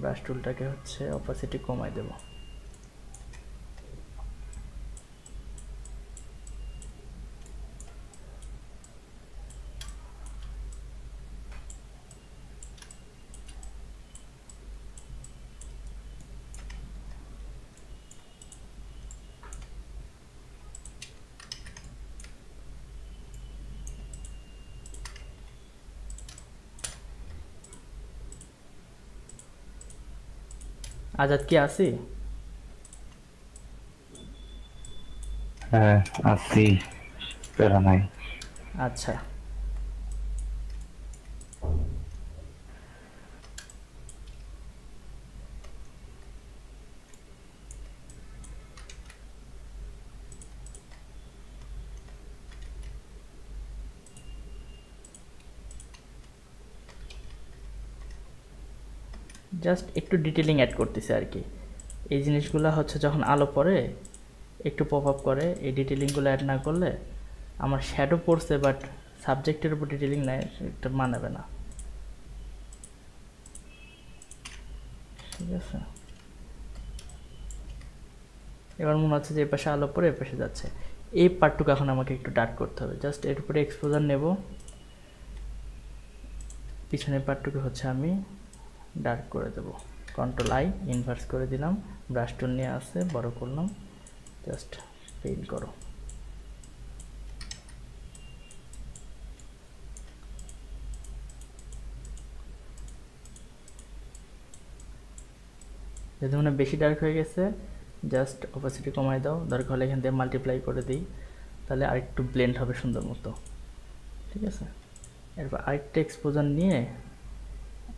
ব্রাশ টুলটাকে হচ্ছে অপাসিটি কমাই দেব। আজাদ কি আসি? হ্যাঁ আছি, প্যারা নাই। আচ্ছা, জাস্ট একটু ডিটেলিং অ্যাড করতেছে আর কি। এই জিনিসগুলো হচ্ছে যখন আলো পড়ে একটু পপ আপ করে, এই ডিটেলিংগুলো অ্যাড না করলে আমার শ্যাডো পড়ছে বাট সাবজেক্টের উপর ডিটেলিং নেয়, এটা মানাবে না, ঠিক আছে। এবার মনে হচ্ছে যে এই পাশে আলো পড়ে এ পাশে যাচ্ছে, এই পার্টটুকু এখন আমাকে একটু ডার্ক করতে হবে। জাস্ট এর উপরে এক্সপোজার নেব, পিছনের পার্টটুকু হচ্ছে আমি ডার্ক করে দেব। কন্ট্রোল আই, ইনভার্স করে দিলাম, ব্রাশ টুল নিয়ে আসে বড় করলাম, জাস্ট ফিল করো। যদি মনে বেশি ডার্ক হয়ে গেছে, জাস্ট অপাসিটি কমাই দাও, দরকার হলে এখান থেকে মাল্টিপ্লাই করে দিই, তাহলে আরেকটু ব্লেন্ড হবে সুন্দর মতো, ঠিক আছে। এরপর আরেকটা এক্সপোজার নিয়ে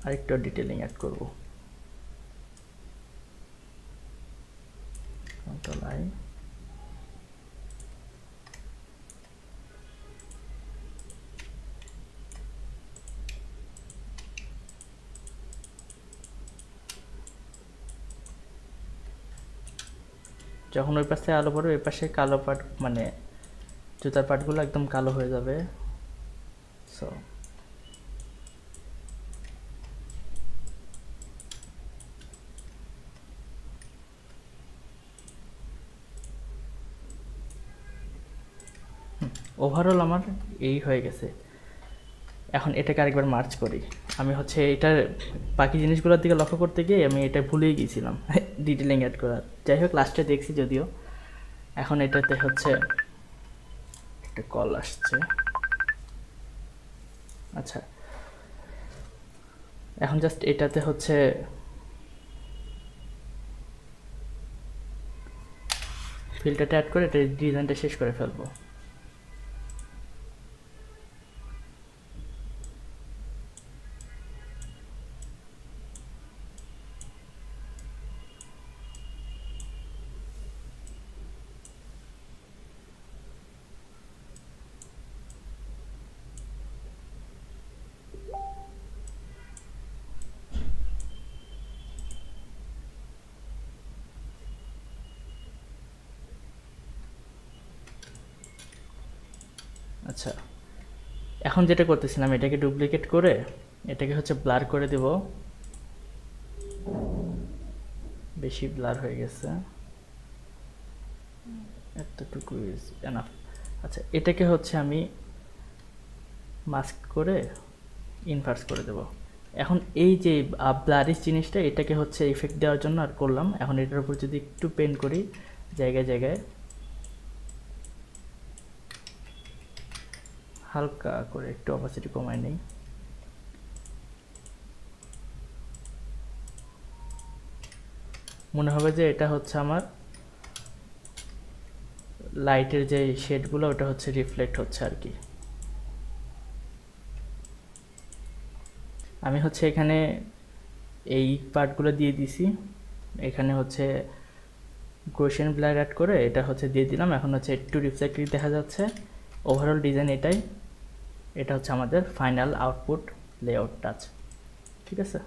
আরেকটু ডিটেলিং অ্যাড করব। কন্ট্রোল আই, যখন ওই পাশে আলো পড়বে ওই পাশে কালো পার্ট, মানে জুতার পার্টগুলো একদম কালো হয়ে যাবে। সো ওভারঅল আমার এই হয়ে গেছে। এখন এটাকে আরেকবার মার্চ করি। আমি হচ্ছে এটার বাকি জিনিসগুলোর দিকে লক্ষ্য করতে গিয়ে আমি এটা ভুলেই গিয়েছিলাম ডিটেলিং অ্যাড করার। যাই হোক, লাস্টে দেখছি যদিও। এখন এটাতে হচ্ছে একটা কল আসছে। আচ্ছা, এখন জাস্ট এটাতে হচ্ছে ফিল্টারটা অ্যাড করে এটা ডিজাইনটা শেষ করে ফেলবো। আচ্ছা, এখন যেটা করতেছিলাম এটাকে ডুপ্লিকেট করে এটাকে হচ্ছে ব্লার করে দেব। বেশি ব্লার হয়ে গেছে, এতটুকু ইজ এনাফ। আচ্ছা, এটাকে হচ্ছে আমি মাস্ক করে ইনভার্স করে দেব। এখন এই যে ব্লারিশ জিনিসটা, এটাকে হচ্ছে ইফেক্ট দেওয়ার জন্য আর করলাম। এখন এটার উপর যদি একটু পেন করি জায়গায় জায়গায়, হালকা করে একটু অপাসিটি কমায় নেই, মনে হবে যে এটা হচ্ছে আমার লাইটের যে শেডগুলো ওটা হচ্ছে রিফ্লেক্ট হচ্ছে আর কি। আমি হচ্ছে এখানে এই পার্টগুলো দিয়ে দিছি, এখানে হচ্ছে গোশিয়ান ব্লার অ্যাড করে এটা হচ্ছে দিয়ে দিলাম। এখন হচ্ছে একটু রিফ্লেক্টিভ দেখা যাচ্ছে। ওভারঅল ডিজাইন এটাই, এটা হচ্ছে আমাদের ফাইনাল আউটপুট লেআউট টাচ। ঠিক আছে।